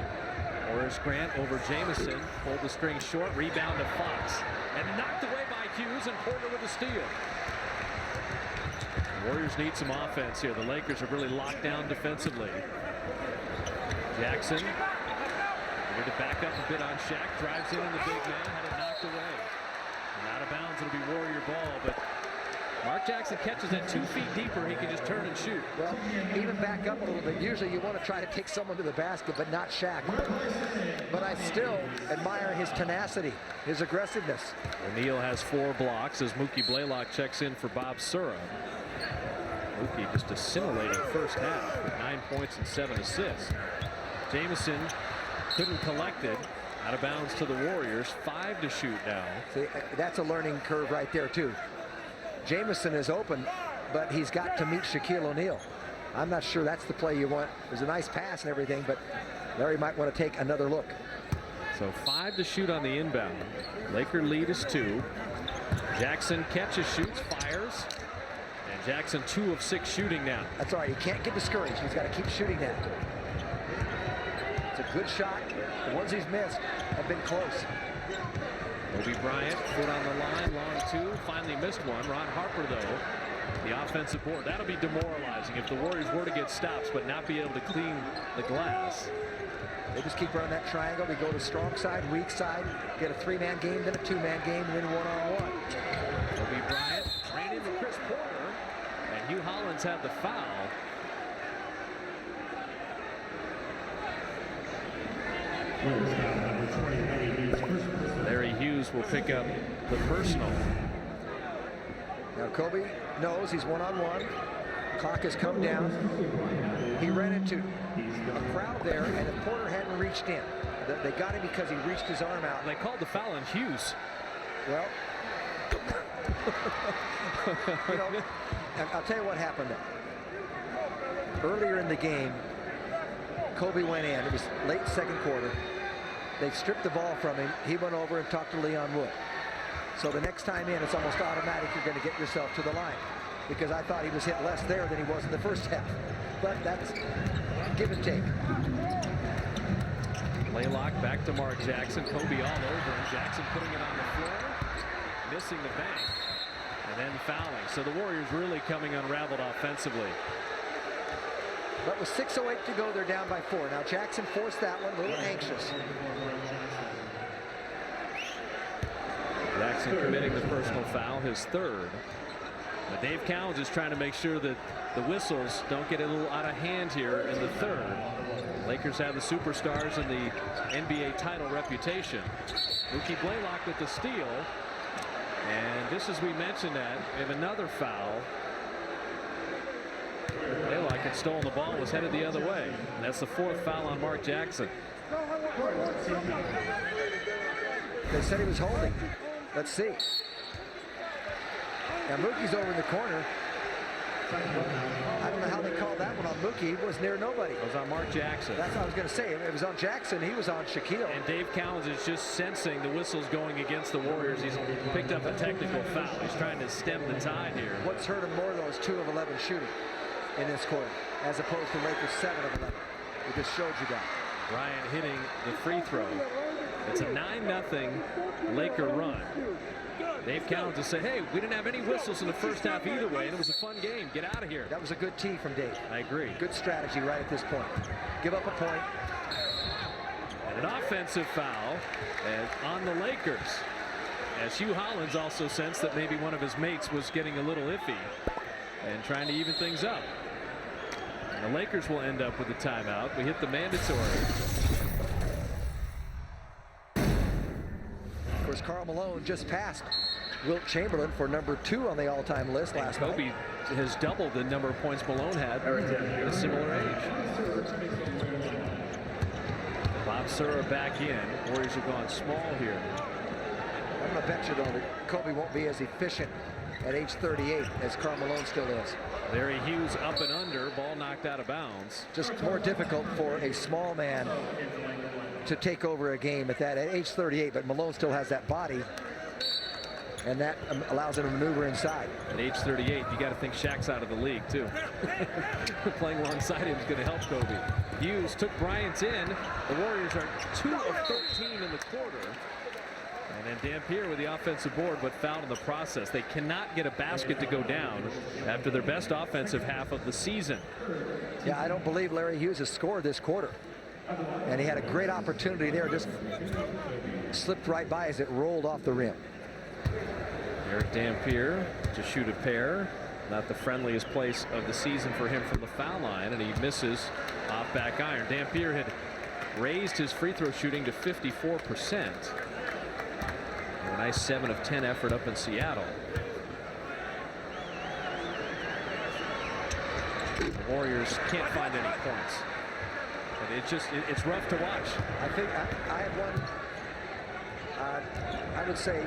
Horace Grant over Jamison, pulled the string short, rebound to Fox, and knocked away by Hughes, and Porter with a steal. The Warriors need some offense here. The Lakers are really locked down defensively. Jackson ready to back up a bit on Shaq, drives in on the big man, had it knocked away. And out of bounds, it'll be Warrior ball, but Mark Jackson catches it 2 feet deeper. He can just turn and shoot. Well, even back up a little bit. Usually you want to try to take someone to the basket, but not Shaq. But I still admire his tenacity, his aggressiveness. O'Neal has 4 blocks as Mookie Blaylock checks in for Bob Sura. Mookie just a scintillating first half with 9 points and 7 assists. Jamison couldn't collect it. Out of bounds to the Warriors. 5 to shoot now. See, that's a learning curve right there, too. Jamison is open, but he's got to meet Shaquille O'Neal. I'm not sure that's the play you want. There's a nice pass and everything, but Larry might want to take another look. So 5 to shoot on the inbound. Laker lead is 2. Jackson catches, shoots, fires. And Jackson 2 of 6 shooting now. That's all right. He can't get discouraged. He's got to keep shooting that. It's a good shot. The ones he's missed have been close. Kobe Bryant, foot on the line, long 2. Finally missed one. Ron Harper, though, the offensive board. That'll be demoralizing if the Warriors were to get stops but not be able to clean the glass. They just keep running that triangle. They go to strong side, weak side, get a 3-man game, then a 2-man game, then 1-on-1. Kobe Bryant ran into Chris Porter, and Hugh Hollins had the foul. Larry Hughes will pick up the personal. Now Kobe knows he's 1-on-1. Clock has come down. He ran into a crowd there, and if Porter hadn't reached in, they got him because he reached his arm out. They called the foul on Hughes. Well, you know, I'll tell you what happened there. Earlier in the game, Kobe went in. It was late second quarter. They stripped the ball from him. He went over and talked to Leon Wood. So the next time in, it's almost automatic you're going to get yourself to the line, because I thought he was hit less there than he was in the first half. But that's give and take. Laylock back to Mark Jackson. Kobe all over him. Jackson putting it on the floor, missing the bank, and then fouling. So the Warriors really coming unraveled offensively. But with 6:08 to go, they're down by 4. Now Jackson forced that one, a little anxious. Jackson committing the personal foul, his 3rd. But Dave Cowens is trying to make sure that the whistles don't get a little out of hand here in the 3rd. Lakers have the superstars and the NBA title reputation. Mookie Blaylock with the steal. And just as we mentioned that, we have another foul. Blaylock had stolen the ball, was headed the other way. And that's the 4th foul on Mark Jackson. They said he was holding. Let's see. Now Mookie's over in the corner. I don't know how they called that one on Mookie. He was near nobody. It was on Mark Jackson. That's what I was going to say. It was on Jackson. He was on Shaquille. And Dave Cowens is just sensing the whistles going against the Warriors. He's picked up a technical foul. He's trying to stem the tide here. What's hurt him more, though, is 2 of 11 shooting in this quarter, as opposed to Lakers 7 of 11. It just showed you that. Bryant hitting the free throw. It's a 9-0 Laker run. Dave Cowens will say, hey, we didn't have any whistles in the first half either way, and it was a fun game. Get out of here. That was a good tee from Dave. I agree. Good strategy right at this point. Give up a point. And an offensive foul on the Lakers, as Hugh Hollins also sensed that maybe one of his mates was getting a little iffy and trying to even things up. And the Lakers will end up with a timeout. We hit the mandatory. Of course, Karl Malone just passed Wilt Chamberlain for number 2 on the all-time list last night. Kobe has doubled the number of points Malone had at a similar age. Bob Sura back in. Warriors have gone small here. I'm going to bet you, though, that Kobe won't be as efficient at age 38 as Karl Malone still is. Larry Hughes up and under. Ball knocked out of bounds. Just more difficult for a small man to take over a game at age 38, but Malone still has that body, and that allows him to maneuver inside. At age 38, you got to think Shaq's out of the league too. Playing alongside him is going to help Kobe. Hughes took Bryant in. The Warriors are 2 of 13 in the quarter. And then Dampier with the offensive board, but fouled in the process. They cannot get a basket to go down after their best offensive half of the season. Yeah, I don't believe Larry Hughes has scored this quarter. And he had a great opportunity there, just slipped right by as it rolled off the rim. Eric Dampier to shoot a pair. Not the friendliest place of the season for him from the foul line, and he misses off back iron. Dampier had raised his free throw shooting to 54%. A nice 7 of 10 effort up in Seattle. The Warriors can't find any points. It's rough to watch. I think I have one I would say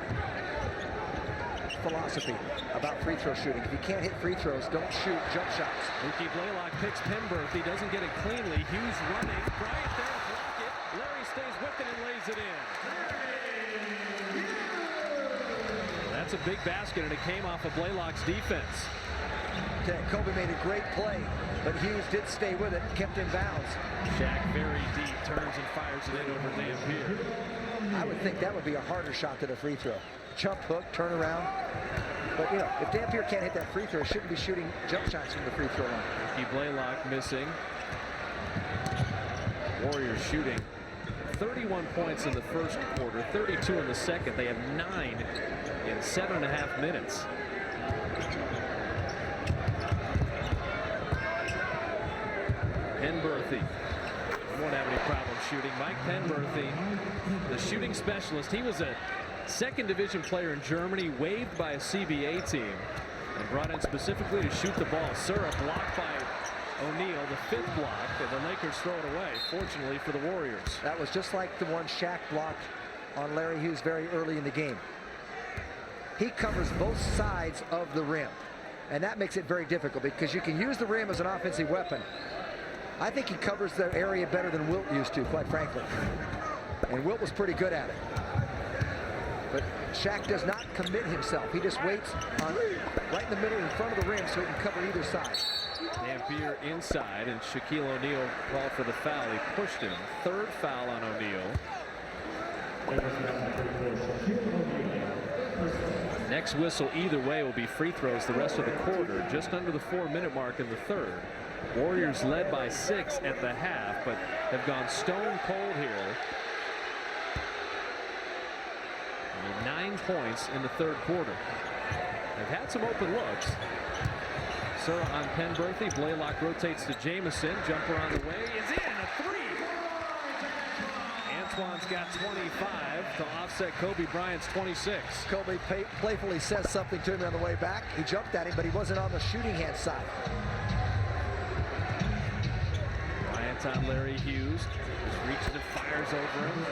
philosophy about free throw shooting. If you can't hit free throws, don't shoot jump shots. Mookie Blaylock picks Penberth. He doesn't get it cleanly. Hughes running. Bryant there to block it. Larry stays with it and lays it in. That's a big basket, and it came off of Blaylock's defense. Kobe made a great play, but Hughes did stay with it and kept in bounds. Shaq very deep, turns and fires it in over Dampier. I would think that would be a harder shot than a free throw. Jump hook, turn around. But, you know, if Dampier can't hit that free throw, he shouldn't be shooting jump shots from the free throw line. Mookie Blaylock missing. Warriors shooting 31 points in the first quarter, 32 in the second. They have 9 in 7.5 minutes. Penberthy won't have any problem shooting. Mike Penberthy, the shooting specialist. He was a second division player in Germany, waived by a CBA team and brought in specifically to shoot the ball. Sura blocked by O'Neal, the 5th block, and the Lakers throw it away, fortunately for the Warriors. That was just like the one Shaq blocked on Larry Hughes very early in the game. He covers both sides of the rim, and that makes it very difficult because you can use the rim as an offensive weapon. I think he covers the area better than Wilt used to, quite frankly. And Wilt was pretty good at it. But Shaq does not commit himself. He just waits on right in the middle in front of the rim so he can cover either side. Dampier inside, and Shaquille O'Neal called for the foul. He pushed him. 3rd foul on O'Neal. Next whistle either way will be free throws the rest of the quarter, just under the 4-minute mark in the 3rd. Warriors led by 6 at the half, but have gone stone cold here. And 9 points in the 3rd quarter. They've had some open looks. Sura on Penberthy. Blaylock rotates to Jamison. Jumper on the way is in. A 3. Antoine's got 25 to offset Kobe Bryant's 26. Kobe playfully says something to him on the way back. He jumped at him, but he wasn't on the shooting hand side. Bryant on Larry Hughes. Just reaches and fires over him.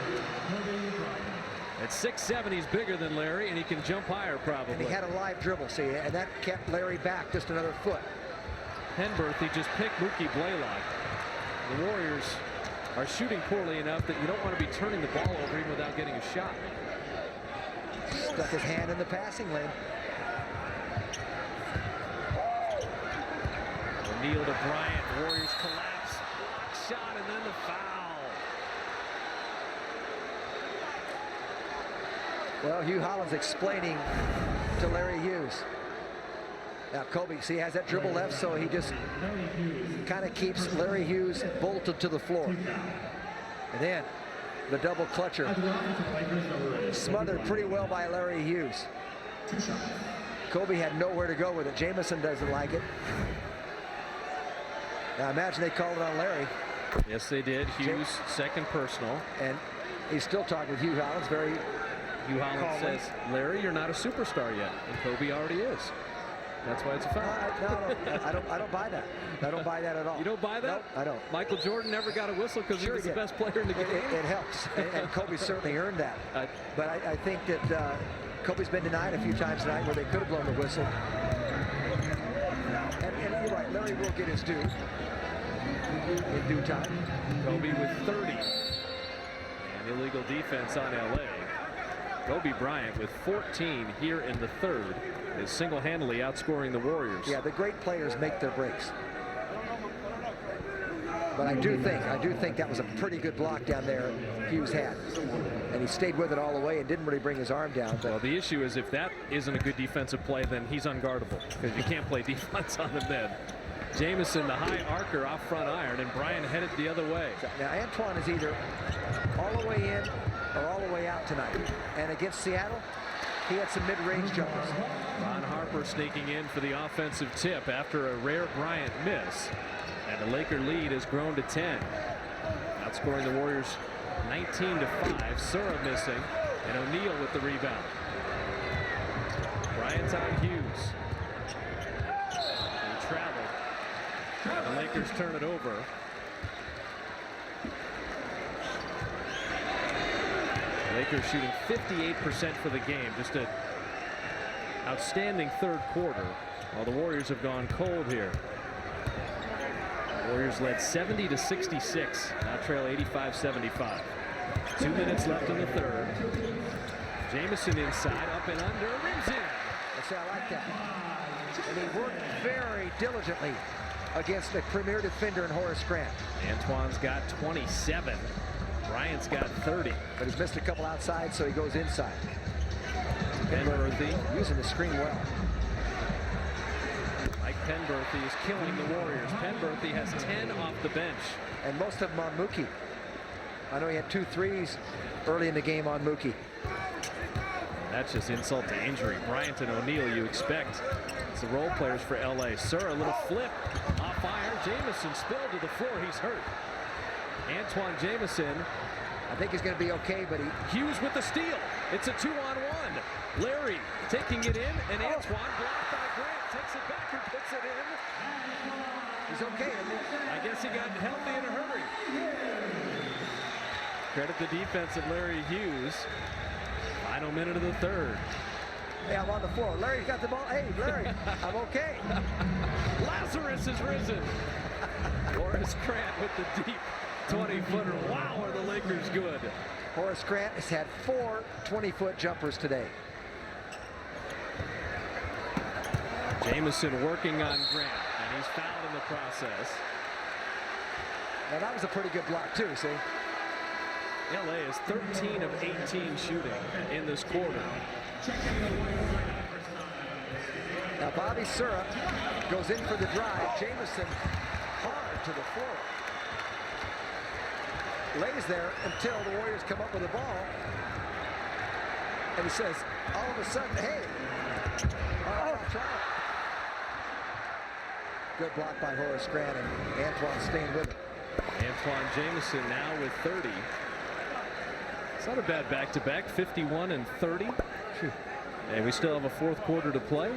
At 6'7", he's bigger than Larry, and he can jump higher probably. And he had a live dribble, see, and that kept Larry back just another foot. Penberthy just picked Mookie Blaylock. The Warriors are shooting poorly enough that you don't want to be turning the ball over even without getting a shot. Stuck his hand in the passing lane. O'Neal to Bryant. Warriors collapse. Block shot and then the foul. Well, Hugh Holland's explaining to Larry Hughes. Now Kobe, see, has that dribble left, so he just kind of keeps Larry Hughes bolted to the floor. And then the double clutcher, smothered pretty well by Larry Hughes. Kobe had nowhere to go with it. Jamison doesn't like it. Now imagine they called it on Larry. Yes, they did. Hughes, second personal. And he's still talking with Hugh Holland. Hugh Holland says, Larry, you're not a superstar yet. And Kobe already is. That's why it's a foul. No, I don't buy that. I don't buy that at all. You don't buy that? Nope, I don't. Michael Jordan never got a whistle because he was the best player in the game. It helps, and Kobe certainly earned that. But I think that Kobe's been denied a few times tonight where they could have blown the whistle. And you're right, Larry will get his due in due time. Kobe with 30. And illegal defense on LA. Kobe Bryant with 14 here in the 3rd is single-handedly outscoring the Warriors. Yeah, the great players make their breaks. But I do think that was a pretty good block down there Hughes had. And he stayed with it all the way and didn't really bring his arm down. But well, the issue is if that isn't a good defensive play, then he's unguardable because you can't play defense on him then. Jamison, the high arcer off front iron, and Bryant headed the other way. Now Antawn is either all the way in or all the way out tonight. And against Seattle, he had some mid-range jumpers. Ron Harper sneaking in for the offensive tip after a rare Bryant miss. And the Laker lead has grown to 10. Outscoring the Warriors 19-5. Sura missing, and O'Neal with the rebound. Bryant's on Hughes. He traveled. And the Lakers turn it over. Lakers shooting 58% for the game. Just an outstanding third quarter. While the Warriors have gone cold here. Warriors led 70-66. Now trail 85-75. 2 minutes left in the third. Jamison inside, up and under, rims in. I like that. And he worked very diligently against the premier defender in Horace Grant. Antoine's got 27. Bryant's got 30. But he's missed a couple outside, so he goes inside. Penberthy using the screen well. Mike Penberthy is killing the Warriors. Penberthy has 10 off the bench. And most of them on Mookie. I know he had 2 threes early in the game on Mookie. That's just insult to injury. Bryant and O'Neal, you expect. It's the role players for LA. Sir, a little flip off fire. Jamison spilled to the floor. He's hurt. Antawn Jamison. I think he's going to be okay, but Hughes with the steal. It's a 2-on-1. Larry taking it in, and Antawn blocked by Grant. Takes it back and puts it in. He's okay, isn't he? I guess he got healthy in a hurry. Credit the defense of Larry Hughes. Final minute of the third. Hey, I'm on the floor. Larry's got the ball. Hey, Larry, I'm okay. Lazarus has risen. Horace Grant with the deep 20-footer. Wow, are the Lakers good. Horace Grant has had 4 20-foot jumpers today. Jamison working on Grant, and he's fouled in the process. Now that was a pretty good block too, see? LA is 13 of 18 shooting in this quarter. Now Bobby Sura goes in for the drive. Jamison hard to the floor. Lays there until the Warriors come up with the ball. And he says, all of a sudden, hey, try it. Good block by Horace Grant, and Antoine staying with it. Antawn Jamison now with 30. It's not a bad back-to-back, 51 and 30. And we still have a fourth quarter to play.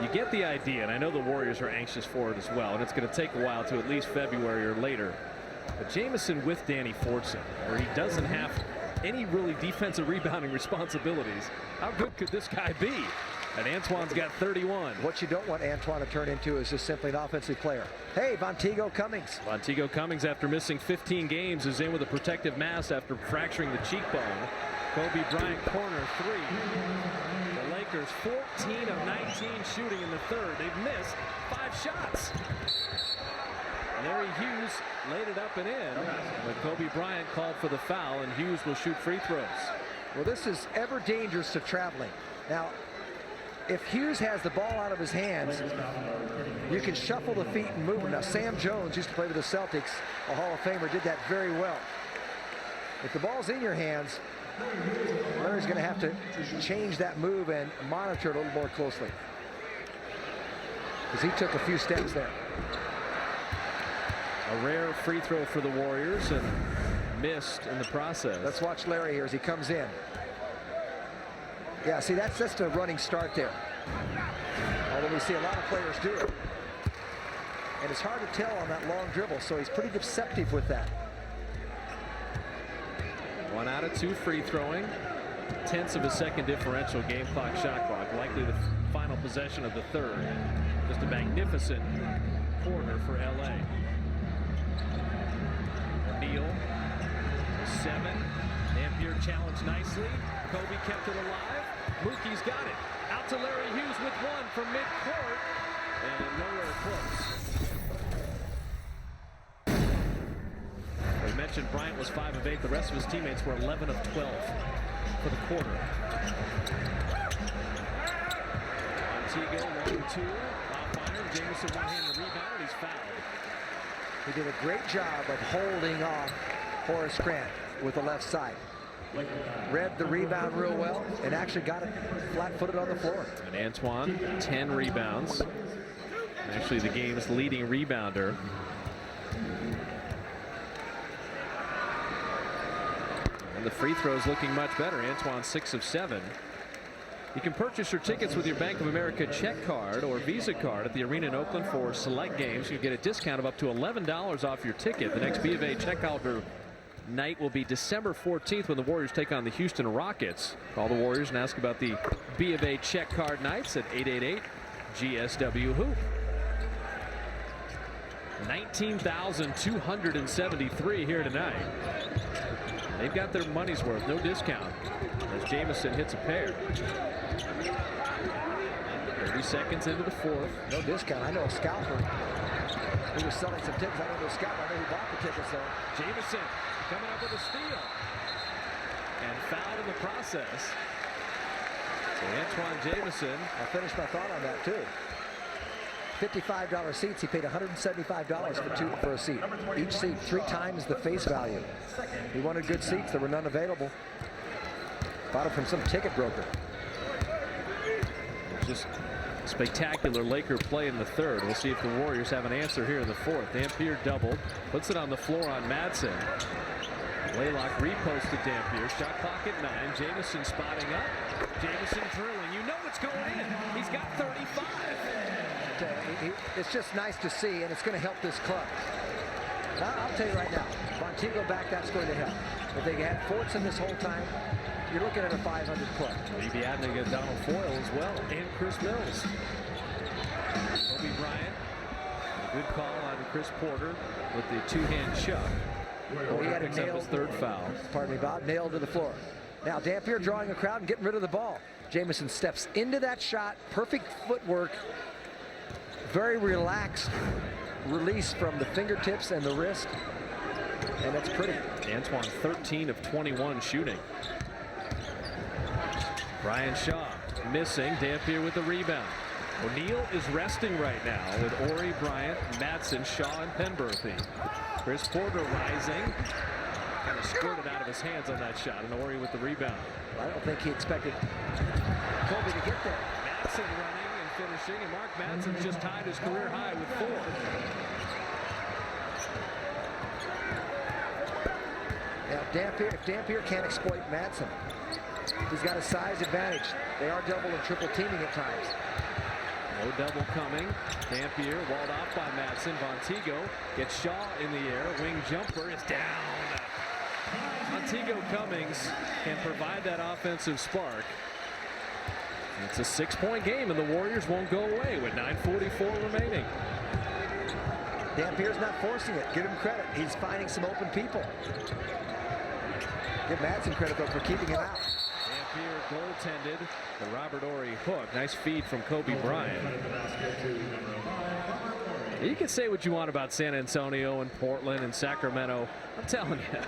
You get the idea, and I know the Warriors are anxious for it as well, and it's going to take a while to at least February or later. But Jamison with Danny Fortson, where he doesn't have any really defensive rebounding responsibilities. How good could this guy be? And Antoine's got 31. What you don't want Antoine to turn into is just simply an offensive player. Hey, Vonteego Cummings. Vonteego Cummings, after missing 15 games, is in with a protective mass after fracturing the cheekbone. Kobe Bryant corner 3. The Lakers 14 of 19 shooting in the third. They've missed 5 shots. Larry Hughes laid it up and in, but Kobe Bryant called for the foul, and Hughes will shoot free throws. Well, this is ever dangerous to traveling. Now, if Hughes has the ball out of his hands, you can shuffle the feet and move them. Now, Sam Jones used to play with the Celtics, a Hall of Famer, did that very well. If the ball's in your hands, Larry's going to have to change that move and monitor it a little more closely, because he took a few steps there. A rare free throw for the Warriors, and missed in the process. Let's watch Larry here as he comes in. Yeah, see, that's just a running start there. Although we see a lot of players do it. And it's hard to tell on that long dribble, so he's pretty deceptive with that. 1 out of 2 free throwing. 10ths of a second differential, game clock, shot clock. Likely the final possession of the third. Just a magnificent quarter for LA. O'Neal, 7. Napier challenged nicely. Kobe kept it alive. Mookie's got it. Out to Larry Hughes with 1 from midcourt. And nowhere close. We mentioned Bryant was 5 of 8. The rest of his teammates were 11 of 12 for the quarter. Montego 1-2. Off iron. Jamison one-handed rebound. He's fouled. He did a great job of holding off Horace Grant with the left side. Read the rebound real well and actually got it flat-footed on the floor. And Antawn, 10 rebounds. Actually the game's leading rebounder. And the free throws looking much better. Antawn 6 of 7. You can purchase your tickets with your Bank of America check card or Visa card at the arena in Oakland for select games. You get a discount of up to $11 off your ticket. The next B of A checkout or night will be December 14th when the Warriors take on the Houston Rockets. Call the Warriors and ask about the B of A check card nights at 888-GSW-HOOP. 19,273 here tonight. They've got their money's worth, no discount, as Jamison hits a pair. 30 seconds into the fourth. No discount. I know a scalper who was selling some tickets. I know the scalper. I know who bought the tickets, though. Jamison coming up with a steal. And fouled in the process. So Antawn Jamison. I'll finish my thought on that, too. $55 seats. He paid $175 for a seat. Each seat 3 times the face value. He wanted good seats. There were none available. Bought it from some ticket broker. Just spectacular Laker play in the third. We'll see if the Warriors have an answer here in the fourth. Dampier doubled. Puts it on the floor on Madsen. Blaylock reposts to Dampier. Shot clock at 9. Jamison spotting up. Jamison drilling. You know it's going in. He's got 35. It's just nice to see, and it's going to help this club. I'll tell you right now, Montego back, that's going to help. If they had Forts in this whole time, you're looking at a 500 club. Maybe adding against Donald Foyle as well, and Chris Mills. Kobe Bryant, a good call on Chris Porter with the 2-hand shove. He had picks up his third foul. Pardon me, Bob. Nailed to the floor. Now Dampier drawing a crowd and getting rid of the ball. Jamison steps into that shot. Perfect footwork. Very relaxed release from the fingertips and the wrist. And that's pretty. Antawn 13 of 21 shooting. Brian Shaw missing. Dampier with the rebound. O'Neal is resting right now with Ori, Bryant, Madsen, Shaw, and Penberthy. Chris Porter rising. Kind of squirted out of his hands on that shot. And Ori with the rebound. I don't think he expected Kobe to get there. Madsen running and finishing. And Mark Madsen just tied his career high with 4. Now if Dampier can't exploit Madsen, he's got a size advantage. They are double and triple teaming at times. No double coming. Dampier walled off by Madsen. Montego gets Shaw in the air. Wing jumper is down. Montego Cummings can provide that offensive spark. It's a 6-point game, and the Warriors won't go away with 9:44 remaining. Dampier's not forcing it. Give him credit. He's finding some open people. Give Madsen credit, though, for keeping him out. Dampier goaltended the Robert Horry hook. Nice feed from Kobe Bryant. You can say what you want about San Antonio and Portland and Sacramento. I'm telling you,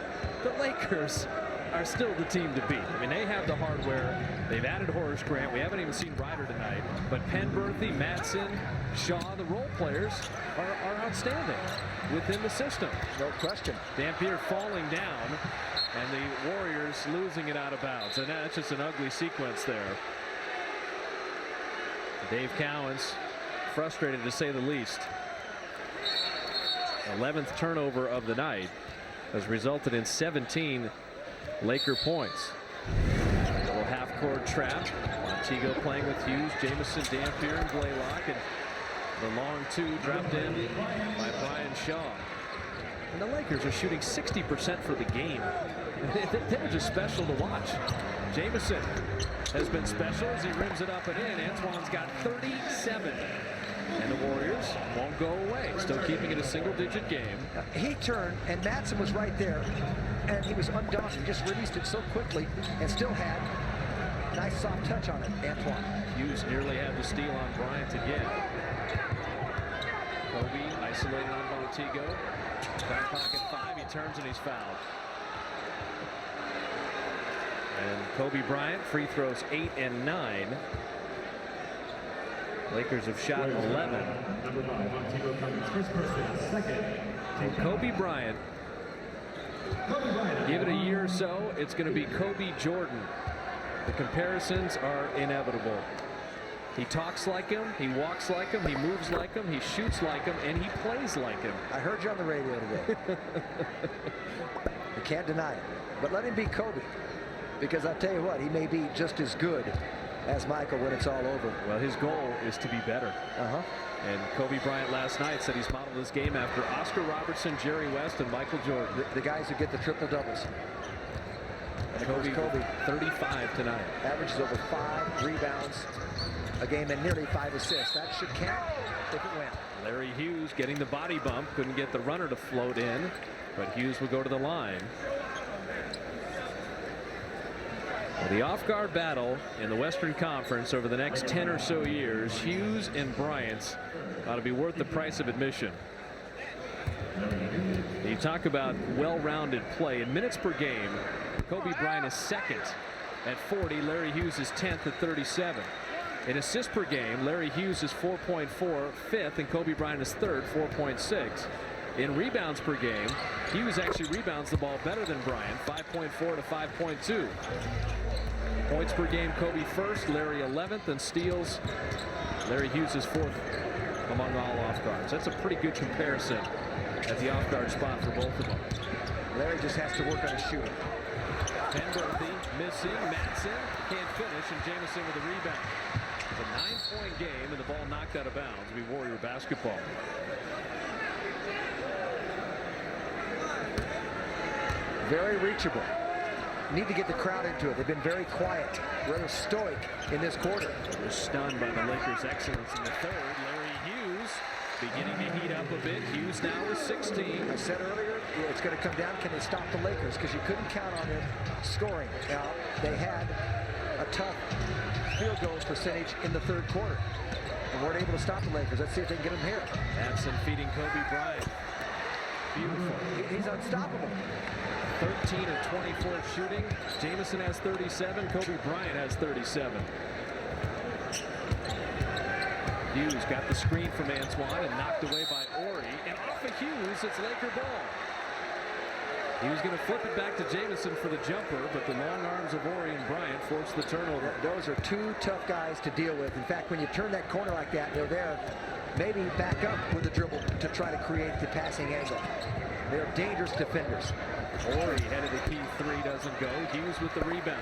the Lakers are still the team to beat. I mean, they have the hardware. They've added Horace Grant. We haven't even seen Ryder tonight. But Penberthy, Madsen, Shaw, the role players are outstanding within the system. No question. Dampier falling down, and the Warriors losing it out of bounds. And that's just an ugly sequence there. Dave Cowens frustrated, to say the least. 11th turnover of the night has resulted in 17 Laker points. A little half-court trap. Montego playing with Hughes, Jamison, Dampier, and Blaylock, and the long 2 dropped in by Brian Shaw. And the Lakers are shooting 60% for the game. They're just special to watch. Jamison has been special as he rims it up and in. Antoine's got 37. And the Warriors won't go away. Still keeping it a single-digit game. He turned, and Madsen was right there, and he was undaunted. Just released it so quickly, and still had a nice soft touch on it, Antawn. Hughes nearly had the steal on Bryant again. Kobe isolated on Montego. Back pocket 5. He turns and he's fouled. And Kobe Bryant free throws 8 and 9. Lakers have shot 11. And Kobe Bryant, give it a year or so, it's going to be Kobe Jordan. The comparisons are inevitable. He talks like him, he walks like him, he moves like him, he shoots like him, and he plays like him. I heard you on the radio today. You can't deny it. But let him be Kobe, because I'll tell you what, he may be just as good as Michael when it's all over. Well, his goal is to be better. And Kobe Bryant last night said he's modeled his game after Oscar Robertson, Jerry West, and Michael Jordan. The guys who get the triple doubles. And Kobe 35 tonight. Averages over 5 rebounds a game and nearly 5 assists. That should count if it went. Larry Hughes getting the body bump. Couldn't get the runner to float in, but Hughes will go to the line. Well, the off-guard battle in the Western Conference over the next 10 or so years, Hughes and Bryant ought to be worth the price of admission. You talk about well-rounded play in minutes per game. Kobe Bryant is second at 40. Larry Hughes is 10th at 37. In assists per game, Larry Hughes is 4.4, fifth, and Kobe Bryant is third, 4.6. In rebounds per game, Hughes actually rebounds the ball better than Bryant, 5.4 to 5.2. Points per game, Kobe first, Larry 11th, and steals, Larry Hughes is fourth among all off-guards. That's a pretty good comparison at the off-guard spot for both of them. Larry just has to work on his shooting. Penberthy missing, Matson can't finish, and Jamison with a rebound. It's a 9-point game, and the ball knocked out of bounds. It'll be Warrior basketball. Very reachable. Need to get the crowd into it. They've been very quiet, rather stoic in this quarter. We're stunned by the Lakers' excellence in the third. Larry Hughes beginning to heat up a bit. Hughes now is 16. I said earlier, it's going to come down, can they stop the Lakers? Because you couldn't count on them scoring. Now, they had a tough field goal percentage in the third quarter and weren't able to stop the Lakers. Let's see if they can get them here. Matson feeding Kobe Bryant. Beautiful. He's unstoppable. 13 of 24 shooting. Jamison has 37. Kobe Bryant has 37. Hughes got the screen from Antawn and knocked away by Ori. And off of Hughes, it's Laker ball. He was going to flip it back to Jamison for the jumper, but the long arms of Ori and Bryant forced the turnover. Those are two tough guys to deal with. In fact, when you turn that corner like that, they're there. Maybe back up with a dribble to try to create the passing angle. They're dangerous defenders. Ori headed the key three, doesn't go. Hughes with the rebound.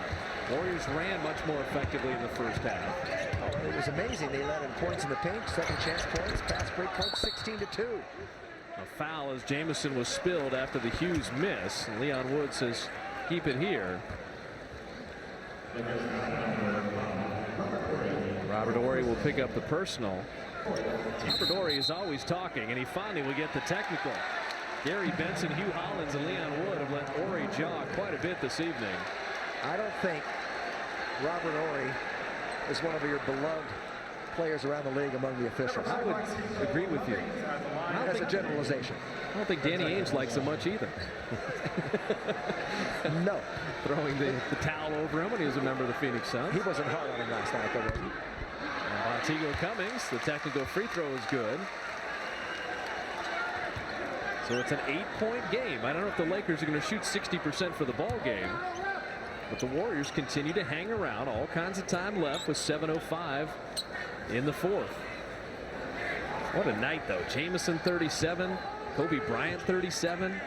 Warriors ran much more effectively in the first half. It was amazing. They led in points in the paint, second chance points, fast break points, 16-2. A foul as Jamison was spilled after the Hughes miss. And Leon Wood says, keep it here. Robert Ori will pick up the personal. Robert Ori is always talking, and he finally will get the technical. Gary Benson, Hugh Hollins, and Leon Wood have let Ori jog quite a bit this evening. I don't think Robert Ori is one of your beloved players around the league among the officials. I would agree with you. As a generalization. I don't think Danny Ainge likes him much either. No. Throwing the towel over him when he was a member of the Phoenix Suns. He wasn't hard on him last night, though, was he? Montego Cummings, the technical free throw is good. So it's an 8-point game. I don't know if the Lakers are going to shoot 60% for the ball game. But the Warriors continue to hang around. All kinds of time left with 7:05 in the fourth. What a night, though. Jamison 37. Kobe Bryant 37.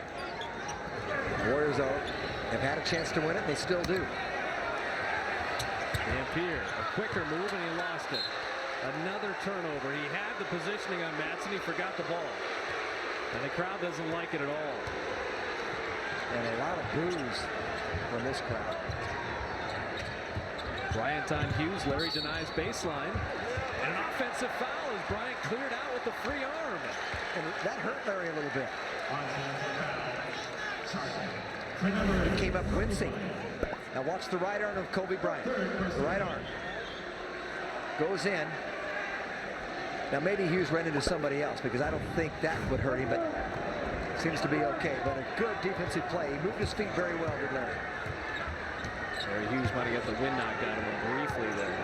Warriors have had a chance to win it, and they still do. Dampier, a quicker move, and he lost it. Another turnover. He had the positioning on Matson. He forgot the ball. And the crowd doesn't like it at all. And a lot of boos from this crowd. Bryant on Hughes. Larry denies baseline. And an offensive foul as Bryant cleared out with the free arm. And that hurt Larry a little bit. He came up wincing. Now watch the right arm of Kobe Bryant. The right arm goes in. Now maybe Hughes ran into somebody else because I don't think that would hurt him, but seems to be okay. But a good defensive play. He moved his feet very well, did Larry. Larry Hughes might have got the wind knocked out of him briefly there.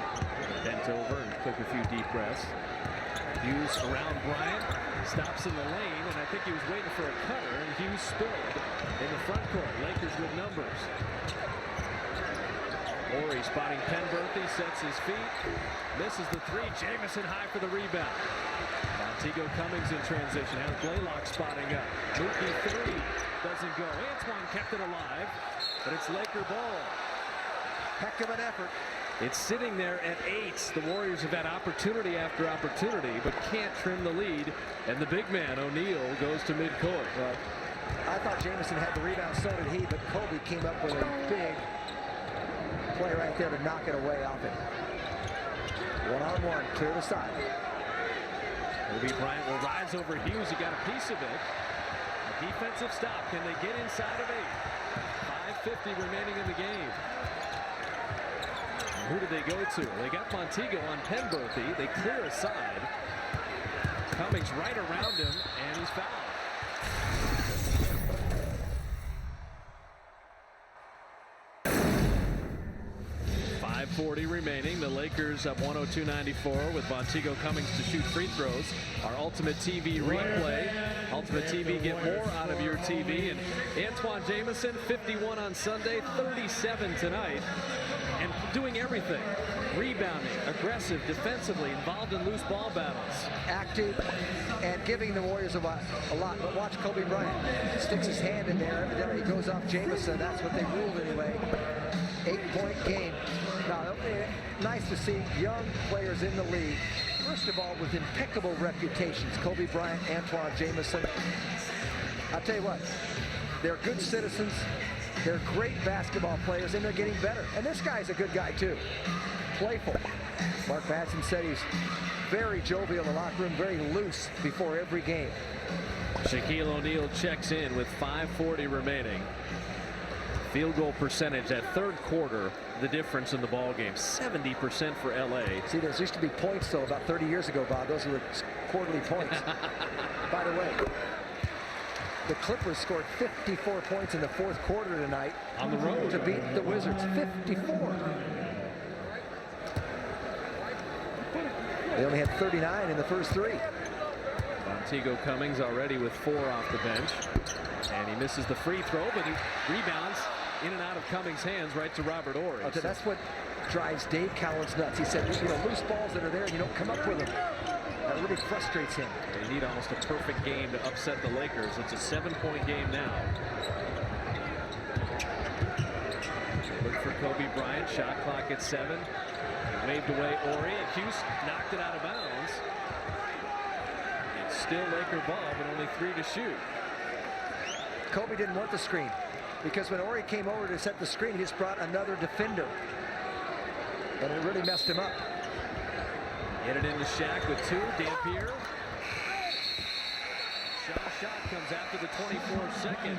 Bent over and took a few deep breaths. Hughes around Bryant, stops in the lane, and I think he was waiting for a cutter, and Hughes spilled in the front court. Lakers with numbers. Ori spotting Penberthy, sets his feet, misses the three. Jamison high for the rebound. Montego Cummings in transition, has Blaylock spotting up. Mookie three, doesn't go. Antawn kept it alive, but it's Laker ball. Heck of an effort. It's sitting there at 8. The Warriors have had opportunity after opportunity, but can't trim the lead. And the big man, O'Neal, goes to midcourt. Well, I thought Jamison had the rebound, so did he, but Kobe came up with a big play right there to knock it away off him. One-on-one, clear the side. Kobe Bryant will rise over Hughes. He got a piece of it. A defensive stop. Can they get inside of 8? 5:50 remaining in the game. Who did they go to? They got Montego on Penberthy. They clear aside. Cummings right around him, and he's fouled. 5:40 remaining. The Lakers up 102-94 with Montego Cummings to shoot free throws. Our Ultimate TV replay. Ultimate TV, get more out of your TV. And Antawn Jamison, 51 on Sunday, 37 tonight. And doing everything. Rebounding, aggressive, defensively, involved in loose ball battles. Active and giving the Warriors a lot. But watch Kobe Bryant. Sticks his hand in there. Evidently he goes off Jamison. That's what they ruled anyway. 8-point game. Now, nice to see young players in the league. First of all, with impeccable reputations. Kobe Bryant, Antawn Jamison. I'll tell you what, they're good citizens. They're great basketball players, and they're getting better. And this guy's a good guy, too. Playful. Mark Madsen said he's very jovial in the locker room, very loose before every game. Shaquille O'Neal checks in with 5:40 remaining. Field goal percentage at third quarter, the difference in the ball game, 70% for LA. See, there used to be points, though, about 30 years ago, Bob. Those were the quarterly points. By the way, the Clippers scored 54 points in the fourth quarter tonight on the road to beat the Wizards. 54. They only had 39 in the first 3. Montego Cummings already with 4 off the bench. And he misses the free throw, but he rebounds in and out of Cummings' hands right to Robert Horry. Okay, that's what drives Dave Cowens nuts. He said, you know, loose balls that are there, you don't come up with them. That really frustrates him. They need almost a perfect game to upset the Lakers. It's a 7-point game now. Look for Kobe Bryant. Shot clock at 7. Waved away Horry, and Hughes knocked it out of bounds. It's still Laker ball, but only 3 to shoot. Kobe didn't want the screen because when Horry came over to set the screen, he just brought another defender. And it really messed him up. Get it into Shaq with 2. Dampier. Shot comes after the 24th second.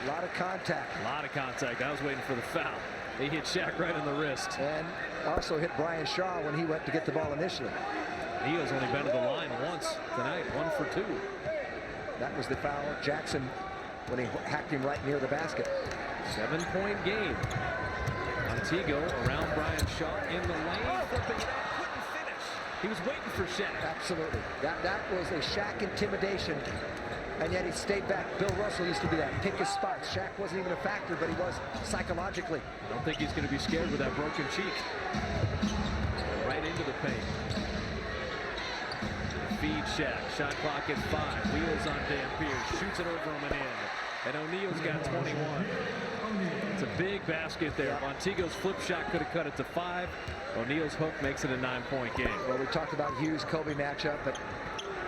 A lot of contact. A lot of contact. I was waiting for the foul. He hit Shaq right in the wrist. And also hit Brian Shaw when he went to get the ball initially. Neal's only been to the line once tonight, 1 for 2. That was the foul. Jackson, when he hacked him right near the basket. 7-point game. Montego around Brian Shaw in the lane. Flipping it out, couldn't finish. He was waiting for Shaq. Absolutely. That was a Shaq intimidation. And yet he stayed back. Bill Russell used to do that. Pick his spots. Shaq wasn't even a factor, but he was psychologically. I don't think he's going to be scared with that broken cheek. Right into the paint. Feed Shaq. Shot clock at 5. Wheels on Dampier. Shoots it over him and in. And O'Neal's got 21. It's a big basket there. Montego's flip shot could have cut it to 5. O'Neal's hook makes it a 9-point game. Well, we talked about Hughes-Kobe matchup, but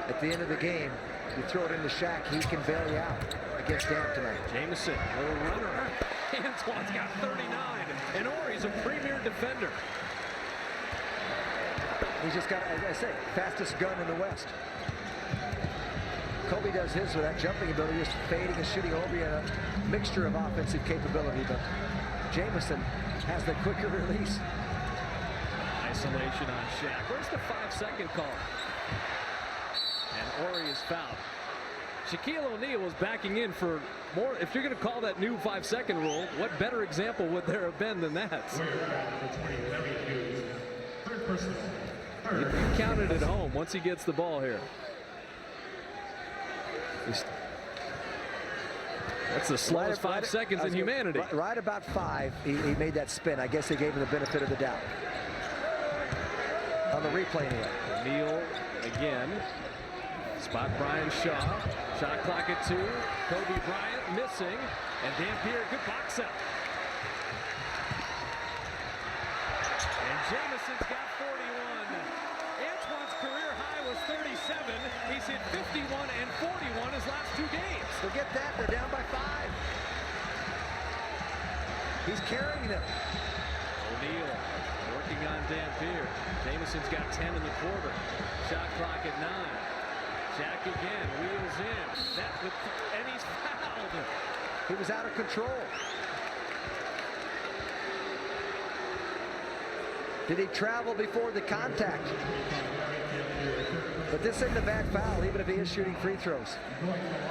at the end of the game, you throw it into Shaq, he can bail you out against Dam tonight. Jamison, little runner. Antoine's got 39, and Horry's a premier defender. He's just got, as I say, fastest gun in the West. Kobe does his with that jumping ability, just fading and shooting over you, a mixture of offensive capability, but Jamison has the quicker release. Isolation on Shaq. Where's the 5-second call? And Horry is fouled. Shaquille O'Neal was backing in for more. If you're going to call that new 5-second rule, what better example would there have been than that? You count it at home once he gets the ball here. That's the slowest 5 seconds in humanity. Right about 5, he made that spin. I guess they gave him the benefit of the doubt. On the replay anyway. O'Neal again. Spot Brian Shaw. Shot clock at 2. Kobe Bryant missing. And Dampier, good box out. Jamison's got 41. Antoine's career high was 37. He's hit 51 and 41 his last 2 games. Forget that, they're down by 5. He's carrying them. O'Neal working on Dampier. Jamison's got 10 in the quarter. Shot clock at 9. Jack again, wheels in. And he's fouled. He was out of control. Did he travel before the contact? But this isn't a bad foul, even if he is shooting free throws.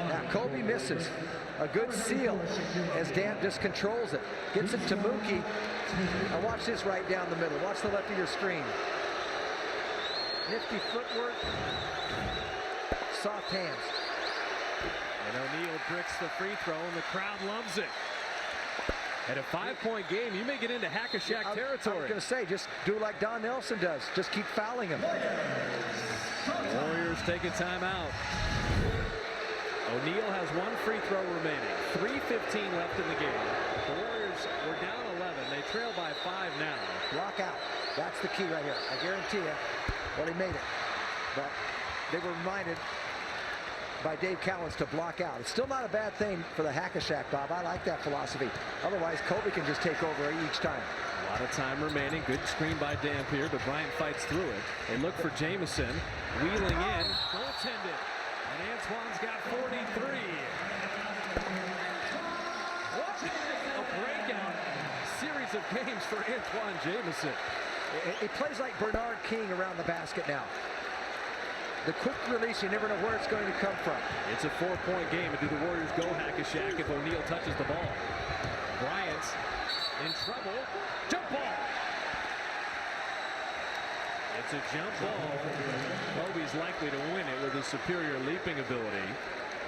Now Kobe misses. A good seal as Dant just controls it. Gets it to Mookie. Now watch this right down the middle. Watch the left of your screen. Nifty footwork. Soft hands. And O'Neal bricks the free throw, and the crowd loves it. At a 5-point game, you may get into hack-a-shack territory. I was going to say, just do like Don Nelson does. Just keep fouling him. Warriors take a timeout. O'Neal has 1 free throw remaining. 3:15 left in the game. The Warriors were down 11. They trail by 5 now. Block out. That's the key right here. I guarantee you. Well, he made it. But they were reminded by Dave Cowens to block out. It's still not a bad thing for the hack-a-shack, Bob. I like that philosophy. Otherwise, Kobe can just take over each time. A lot of time remaining. Good screen by Dampier, but Bryant fights through it. They look for Jamison. Wheeling in. Goaltended. And Antoine's got 43. What a breakout series of games for Antawn Jamison. He plays like Bernard King around the basket now. The quick release, you never know where it's going to come from. It's a 4-point game, and do the Warriors go hack-a-shack if O'Neal touches the ball? Bryant in trouble. Jump ball. It's a jump ball. Kobe's likely to win it with his superior leaping ability.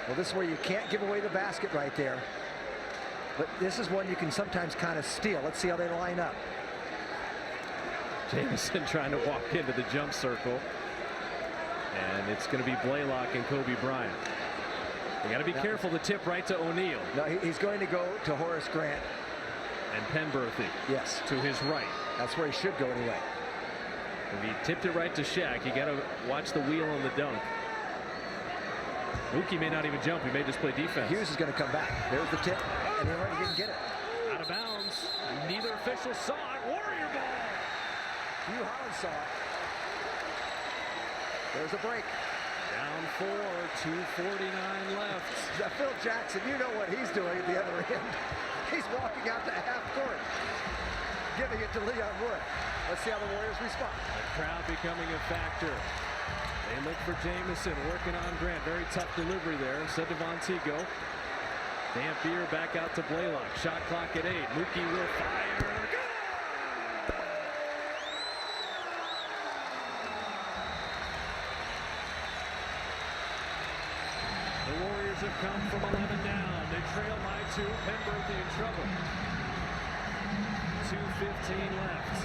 Well, this is where you can't give away the basket right there. But this is one you can sometimes kind of steal. Let's see how they line up. Jamison trying to walk into the jump circle. And it's going to be Blaylock and Kobe Bryant. They got to be careful to tip right to O'Neal. No, he's going to go to Horace Grant. And Penberthy. Yes. To his right. That's where he should go anyway. If he tipped it right to Shaq, you got to watch the wheel on the dunk. Mookie may not even jump. He may just play defense. Hughes is going to come back. There's the tip. And he didn't get it. Out of bounds. Neither official saw it. Warrior ball. Hugh Holland saw it. There's a break. Down 4, 2:49 left. Now, Phil Jackson, you know what he's doing at the other end. He's walking out to half court, giving it to Leon Wood. Let's see how the Warriors respond. The crowd becoming a factor. They look for Jamison, working on Grant. Very tough delivery there. Instead of Montego. Dampier back out to Blaylock. Shot clock at 8. Mookie will fire. The Warriors have come from 11 down. They trail by 2. Penberthy in trouble. 2:15 left.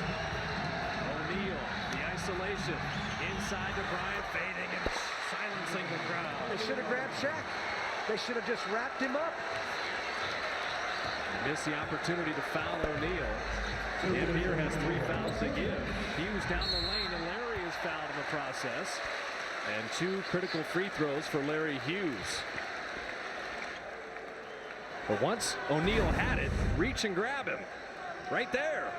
O'Neal, the isolation. Inside to Bryant, fading and silencing the crowd. They should have grabbed Shaq. They should have just wrapped him up. They missed the opportunity to foul O'Neal. Dampier has 3 fouls to give. Hughes down the lane, and Larry is fouled in the process. And 2 critical free throws for Larry Hughes. But once O'Neal had it, reach and grab him. Right there.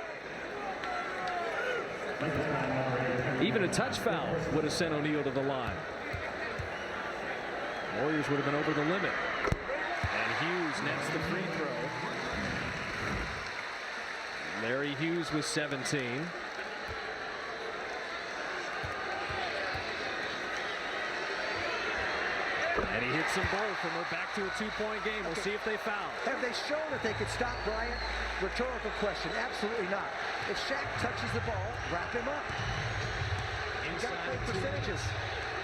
Even a touch foul would have sent O'Neal to the line. Warriors would have been over the limit. And Hughes nets the free throw. Larry Hughes with 17. And he hits them both, and we're back to a 2-point game. We'll see if they foul. Have they shown that they could stop Bryant? Rhetorical question. Absolutely not. If Shaq touches the ball, wrap him up. You got to play percentages.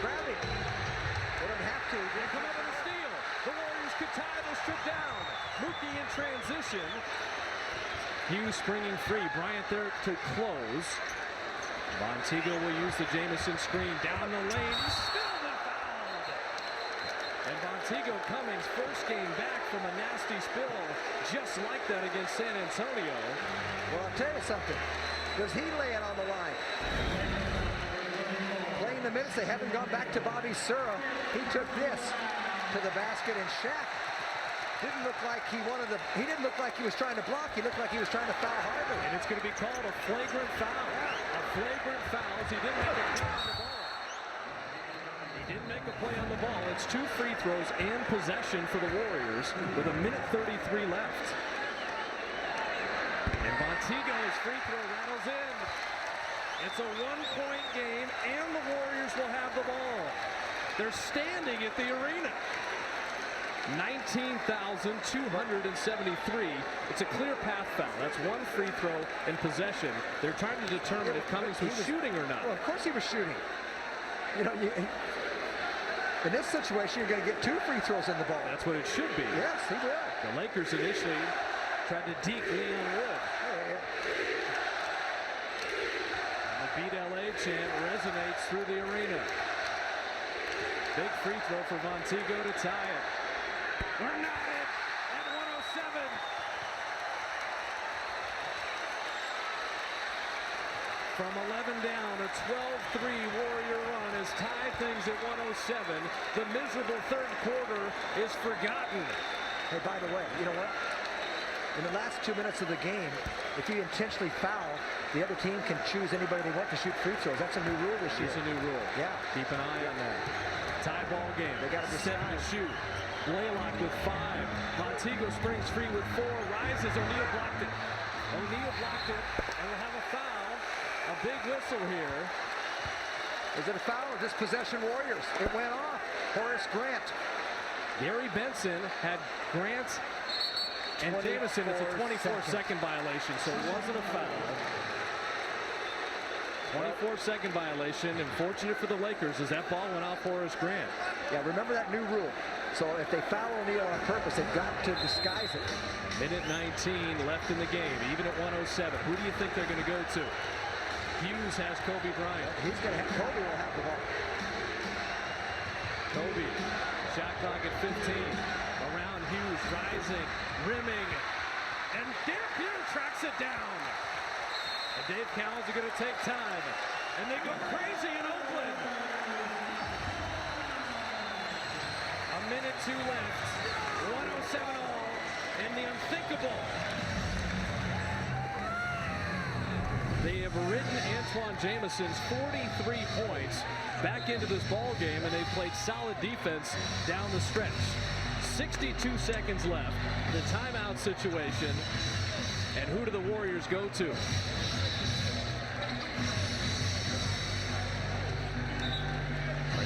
Grab him. They don't have to. They come up with a steal. The Warriors could tie this trip down. Mookie in transition. Hughes springing free. Bryant there to close. Montego will use the Jamison screen down the lane. He's still been fouled. And Montego Cummings, first game back from a nasty spill, just like that against San Antonio. Well, I'll tell you something. Does he lay it on the line? Playing the minutes, they haven't gone back to Bobby Sura. He took this to the basket, and Shaq didn't look like he didn't look like he was trying to block. He looked like he was trying to foul Harper. And it's going to be called a flagrant foul. A flagrant foul. He didn't make a play on the ball. He didn't make a play on the ball. It's 2 free throws and possession for the Warriors with 1:33 left. And Montego's free throw rattles in. It's a 1-point game, and the Warriors will have the ball. They're standing at the arena. 19,273. It's a clear path foul. That's 1 free throw in possession. They're trying to determine if Cummings was shooting or not. Well, of course he was shooting. You know, in this situation, you're going to get 2 free throws in the ball. That's what it should be. Yes, he will. The Lakers initially tried to deke Leon Wood. And the Beat LA chant resonates through the arena. Big free throw for Montego to tie it. We're knotted at 107. From 11 down, a 12-3 Warrior run has tied things at 107. The miserable third quarter is forgotten. Hey, by the way, you know what? In the last 2 minutes of the game, if you intentionally foul, the other team can choose anybody they want to shoot free throws. That's a new rule this year. It's a new rule. Yeah. Keep an eye on that. Tie ball game. They got to 7 to shoot. Blaylock with 5. Montego springs free with 4. Rises. O'Neal blocked it. O'Neal blocked it. And we'll have a foul. A big whistle here. Is it a foul or just possession Warriors? It went off. Horace Grant. Gary Benson had Grant and Jamison. It's a 24-second violation, so it wasn't a foul. 24-second violation, and fortunate for the Lakers as that ball went off Horace Grant. Yeah, remember that new rule. So if they foul O'Neal on purpose, they've got to disguise it. Minute 19 left in the game, even at 107. Who do you think they're going to go to? Hughes has Kobe Bryant. Kobe will have the ball. Kobe, shot clock at 15. Around Hughes, rising, rimming, and Derek Hughes tracks it down. And Dave Cowens are going to take time, and they go crazy in Oakland. A minute 2 left, 107 all, and the unthinkable. They have ridden Antawn Jamison's 43 points back into this ball game, and they've played solid defense down the stretch. 62 seconds left, the timeout situation, and who do the Warriors go to?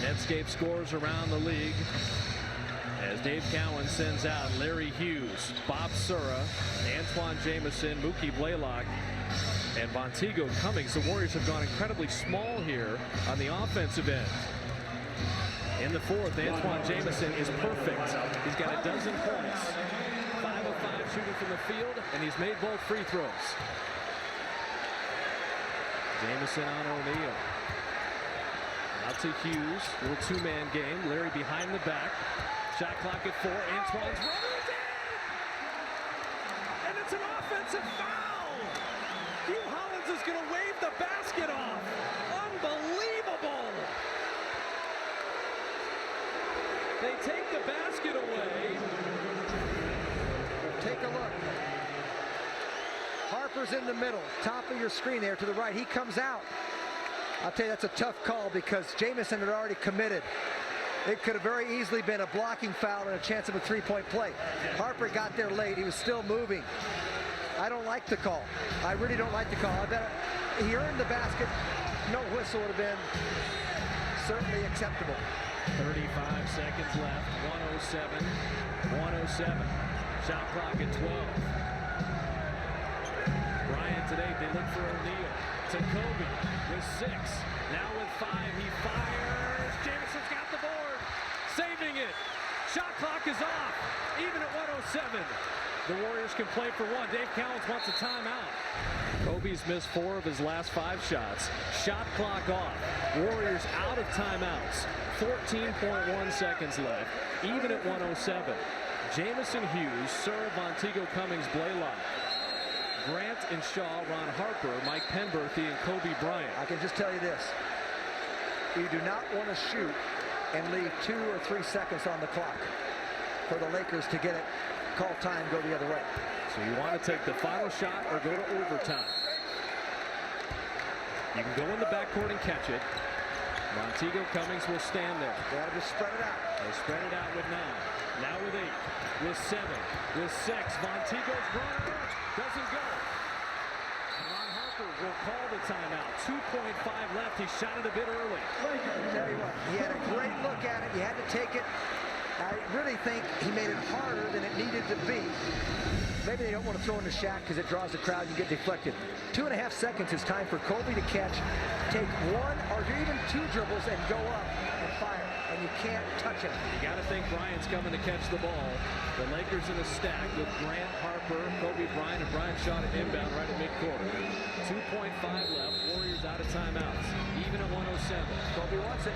Netscape scores around the league as Dave Cowens sends out Larry Hughes, Bob Sura, Antawn Jamison, Mookie Blaylock, and Montego Cummings. The Warriors have gone incredibly small here on the offensive end. In the fourth, Antawn Jamison is perfect. He's got a dozen points. 5 of 5 shooting from the field, and he's made both free throws. Jamison on O'Neal. Out to Hughes, little 2-man game. Larry behind the back. Shot clock at 4. Antoine's running in! And it's an offensive foul! Hugh Hollins is going to wave the basket off. Unbelievable! They take the basket away. Take a look. Harper's in the middle, top of your screen there to the right. He comes out. I'll tell you, that's a tough call because Jamison had already committed. It could have very easily been a blocking foul and a chance of a 3-point play. Harper got there late. He was still moving. I don't like the call. I really don't like the call. I bet he earned the basket. No whistle would have been certainly acceptable. 35 seconds left. 107. 107. Shot clock at 12. Bryant today, they look for O'Neal. To Kobe with 6. Now with 5, he fires. Jamison's got the board. Saving it. Shot clock is off. Even at 107. The Warriors can play for 1. Dave Cowens wants a timeout. Kobe's missed 4 of his last 5 shots. Shot clock off. Warriors out of timeouts. 14.1 seconds left. Even at 107. Jamison, Hughes, Sura, Montego, Cummings, Blaylock. Grant and Shaw, Ron Harper, Mike Penberthy, and Kobe Bryant. I can just tell you this. You do not want to shoot and leave 2 or 3 seconds on the clock for the Lakers to get it, call time, go the other way. So you want to take the final shot or go to overtime. You can go in the backcourt and catch it. Montego Cummings will stand there. They ought to just spread it out. They spread it out with 9. Now with 8. With 7. With 6. Montego's runner doesn't go. Ron Harper will call the timeout. 2.5 left. He shot it a bit early. I'll tell you what, he had a great look at it. You had to take it. I really think he made it harder than it needed to be. Maybe they don't want to throw in the Shaq because it draws the crowd and get deflected. 2.5 seconds is time for Kobe to catch, take 1 or even 2 dribbles and go up and fire. And you can't touch him. You got to think Bryant's coming to catch the ball. The Lakers in a stack with Grant, Harper, Kobe Bryant, and Bryant shot at inbound right at midcourt. 2.5 left. Warriors out of timeouts. Even at 107. Kobe wants it.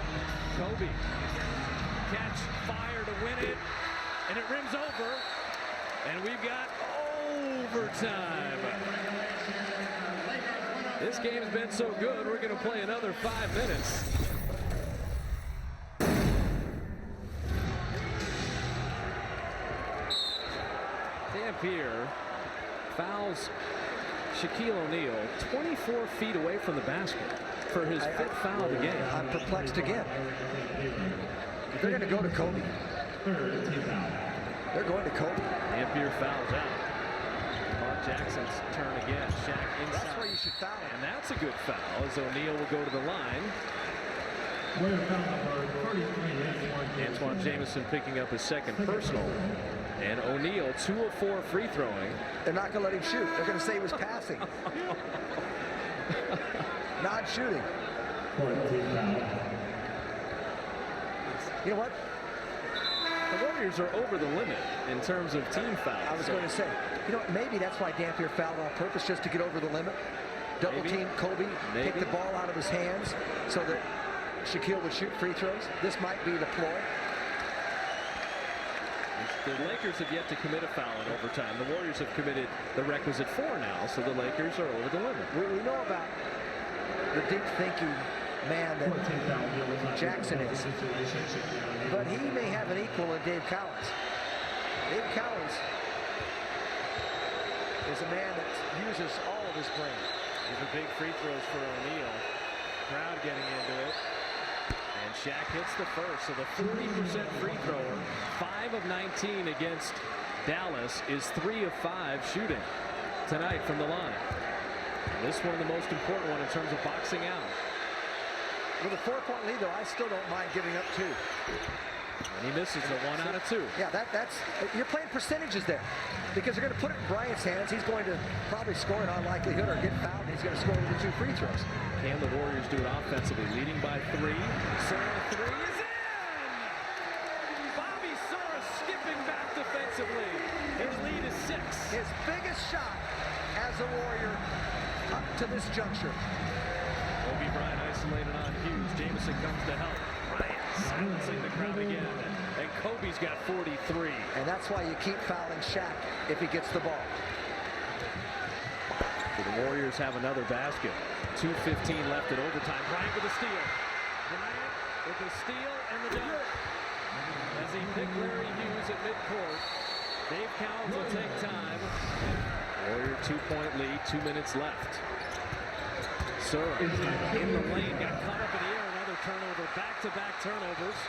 Kobe. Catch, fire to win it. And it rims over. And we've got overtime. This game's been so good, we're going to play another 5 minutes. Dampier fouls Shaquille O'Neal 24 feet away from the basket for his 5th foul of the game. I'm perplexed again. They're going to go to Kobe. They're going to Kobe. Dampier fouls out. Mark Jackson's turn again. Shaq inside. That's where you should foul him. And that's a good foul as O'Neal will go to the line. Antawn Jamison picking up his 2nd personal. And O'Neal 2 of 4 free throwing. They're not going to let him shoot. They're going to say he was passing. Not shooting. You know what? The Warriors are over the limit in terms of team fouls. I was going to say, you know what, maybe that's why Dampier fouled on purpose, just to get over the limit. Double team Kobe, take the ball out of his hands so that Shaquille would shoot free throws. This might be the ploy. The Lakers have yet to commit a foul in overtime. The Warriors have committed the requisite 4 now, so the Lakers are over the limit. We know about the deep thinking man that Jackson is, but he may have an equal in Dave Cowens. Dave Cowens is a man that uses all of his brain. These are big free throws for O'Neal. Crowd getting into it. And Shaq hits the first, so the 40% free thrower, 5 of 19 against Dallas, is 3 of 5 shooting tonight from the line. And this one, the most important one in terms of boxing out. With a 4-point lead, though, I still don't mind giving up 2. And he misses a 1 out of 2. Yeah, that's you're playing percentages there, because they're going to put it in Bryant's hands. He's going to probably score an unlikelihood or get fouled, and he's going to score with the 2 free throws. Can the Warriors do it offensively? Leading by 3. Sora 3 is in! Bobby Sora skipping back defensively. His lead is 6. His biggest shot as a Warrior up to this juncture. Kobe Bryant isolated on Hughes. Jamison comes to help. Bryant silencing the crowd again. And Kobe's got 43. And that's why you keep fouling Shaq if he gets the ball. So the Warriors have another basket. 2:15 left at overtime. Bryant with a steal. Bryant with the steal and the dunk. As he picked Larry Hughes at midcourt. Dave Cowens will take time. Warrior 2-point lead, 2 minutes left. Sora in the lane, got caught up in the air, another turnover, back-to-back turnovers.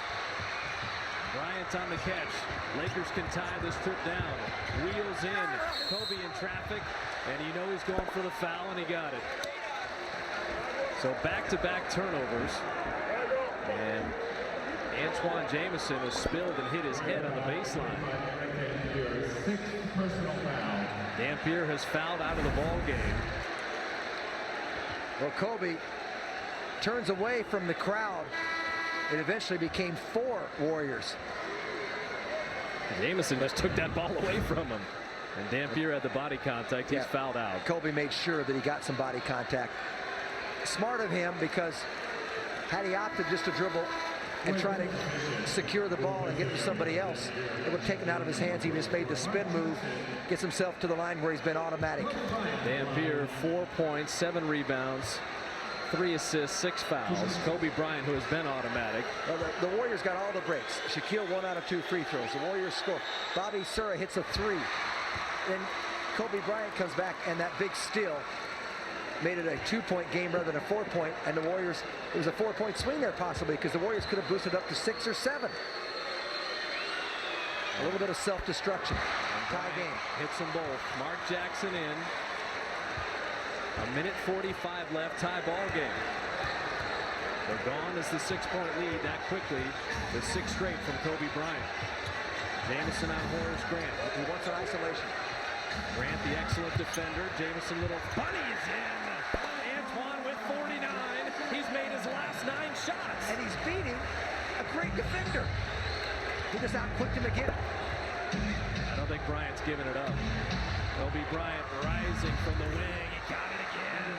Bryant on the catch. Lakers can tie this trip down. Wheels in, Kobe in traffic, and you know he's going for the foul, and he got it. So back-to-back turnovers, and Antawn Jamison has spilled and hit his head on the baseline. Dampier has fouled out of the ball game. Well, Kobe turns away from the crowd. It eventually became 4 Warriors. Jamison just took that ball away from him. And Dampier had the body contact. He's fouled out. Kobe made sure that he got some body contact. Smart of him, because had he opted just to dribble and try to secure the ball and get it to somebody else. It would have taken out of his hands. He just made the spin move, gets himself to the line where he's been automatic. Dampier, 4 points, 7 rebounds, 3 assists, 6 fouls. Kobe Bryant, who has been automatic. Well, the Warriors got all the breaks. Shaquille 1 out of 2 free throws. The Warriors score. Bobby Sura hits a 3. Then Kobe Bryant comes back, and that big steal made it a 2-point game rather than a 4-point. And the Warriors, it was a 4-point swing there possibly, because the Warriors could have boosted up to 6 or 7. A little bit of self-destruction. Tie game. Hits them both. Mark Jackson in. A minute 45 left, tie ball game. They're gone as the 6-point lead that quickly with 6 straight from Kobe Bryant. Jamison on Horace Grant. He wants an isolation. Grant, the excellent defender. Jamison, little bunnies in. Antawn with 49. He's made his last 9 shots. And he's beating a great defender. He just outquicked him again. I don't think Bryant's giving it up. Kobe Bryant rising from the wing. He got it again.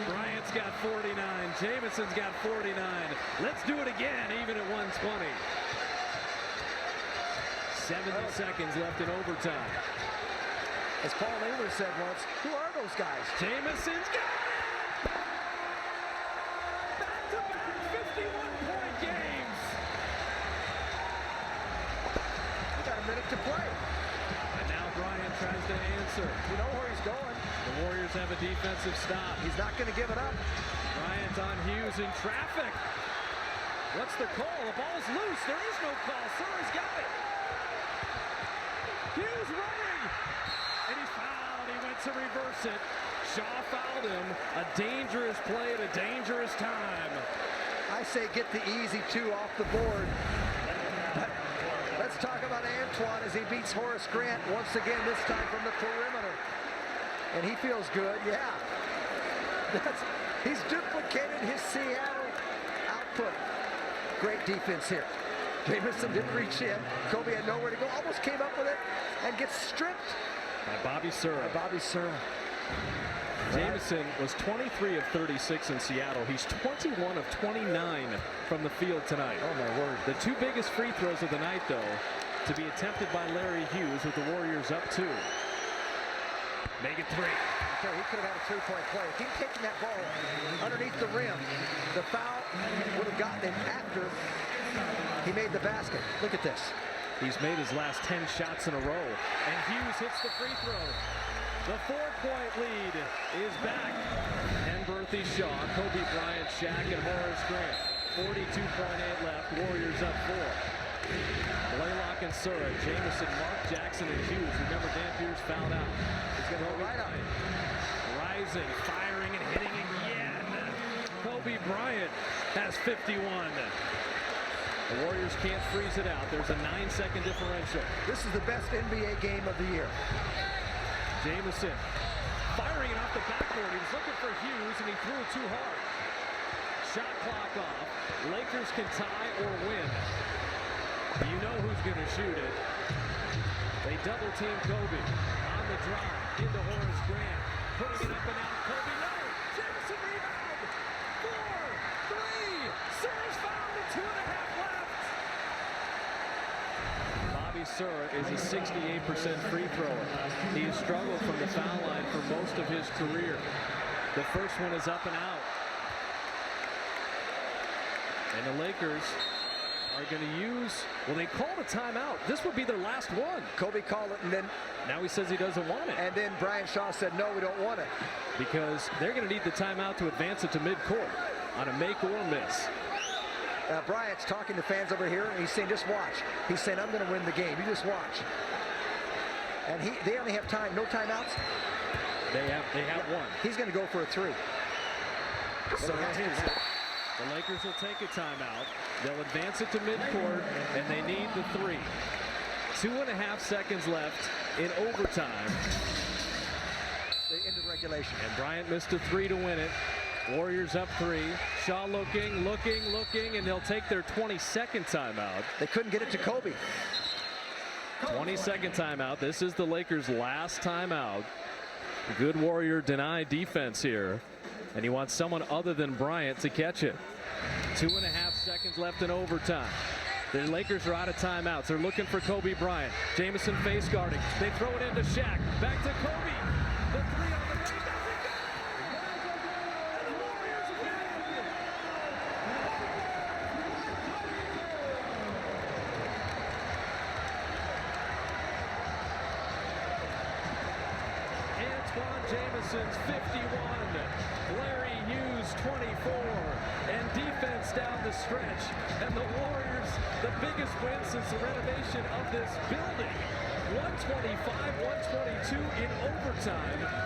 Bryant's got 49. Jamison's got 49. Let's do it again, even at 120. 70 seconds left in overtime. As Paul Naylor said once, who are those guys? Jamison's got it! Back-to-back 51-point games. We got a minute to play. And now Bryant tries to answer. You know where he's going. The Warriors have a defensive stop. He's not going to give it up. Bryant on Hughes in traffic. What's the call? The ball's loose. There is no call. Sura's got it. Hughes running. And he's fouled. He went to reverse it. Shaw fouled him. A dangerous play at a dangerous time. I say get the easy 2 off the board. Let's talk about Antawn as he beats Horace Grant once again, this time from the perimeter. And he feels good, yeah. He's duplicated his Seattle output. Great defense here. Jamison didn't reach in. Kobe had nowhere to go, almost came up with it, and gets stripped. By Bobby Sura. Jamison was 23 of 36 in Seattle. He's 21 of 29 from the field tonight. Oh my word. The 2 biggest free throws of the night, though, to be attempted by Larry Hughes with the Warriors up 2. Make it 3. Okay, he could have had a 3-point play. If he'd taken that ball underneath the rim, the foul would have gotten him after he made the basket. Look at this. He's made his last 10 shots in a row. And Hughes hits the free throw. The 4-point lead is back. And Berthy Shaw, Kobe Bryant, Shaq, and Horace Grant. 42.8 left. Warriors up 4. Blaylock and Sura, Jamison, Mark Jackson, and Hughes. Remember, Dampier's fouled out. He's going to go right on. Rising, firing, and hitting again. Kobe Bryant has 51. The Warriors can't freeze it out. There's a 9-second differential. This is the best NBA game of the year. Jamison firing it off the backboard. He was looking for Hughes, and he threw it too hard. Shot clock off. Lakers can tie or win. You know who's going to shoot it. They double team Kobe on the drive into Horace Grant. Putting it up and out. Kobe, no! Jamison rebound! 4, 3, Sura's fouled with 2.5 left. Bobby Sura is a 68% free thrower. He has struggled from the foul line for most of his career. The first one is up and out. And the Lakers are going to use, well, they called a timeout. This would be their last one. Kobe called it, and then now he says he doesn't want it. And then Bryant Shaw said, no, we don't want it. Because they're going to need the timeout to advance it to midcourt on a make or miss. Bryant's talking to fans over here, and he's saying, just watch. He's saying, I'm going to win the game. You just watch. And they only have time, no timeouts. They have one. He's going to go for a 3. So the Lakers will take a timeout. They'll advance it to midcourt, and they need the 3. 2.5 seconds left in overtime. They ended regulation. And Bryant missed a 3 to win it. Warriors up 3. Shaw looking, and they'll take their 22nd timeout. They couldn't get it to Kobe. 22nd timeout. This is the Lakers' last timeout. Good Warrior deny defense here. And he wants someone other than Bryant to catch it. 2.5 seconds seconds left in overtime. The Lakers are out of timeouts. They're looking for Kobe Bryant. Jamison face guarding. They throw it into Shaq. Back to Kobe. The three on the way doesn't go. And the Warriors win. Antawn Jamison's 51. Larry Hughes 24. And defense down the stretch. And the Warriors, the biggest win since the renovation of this building. 125-122 in overtime.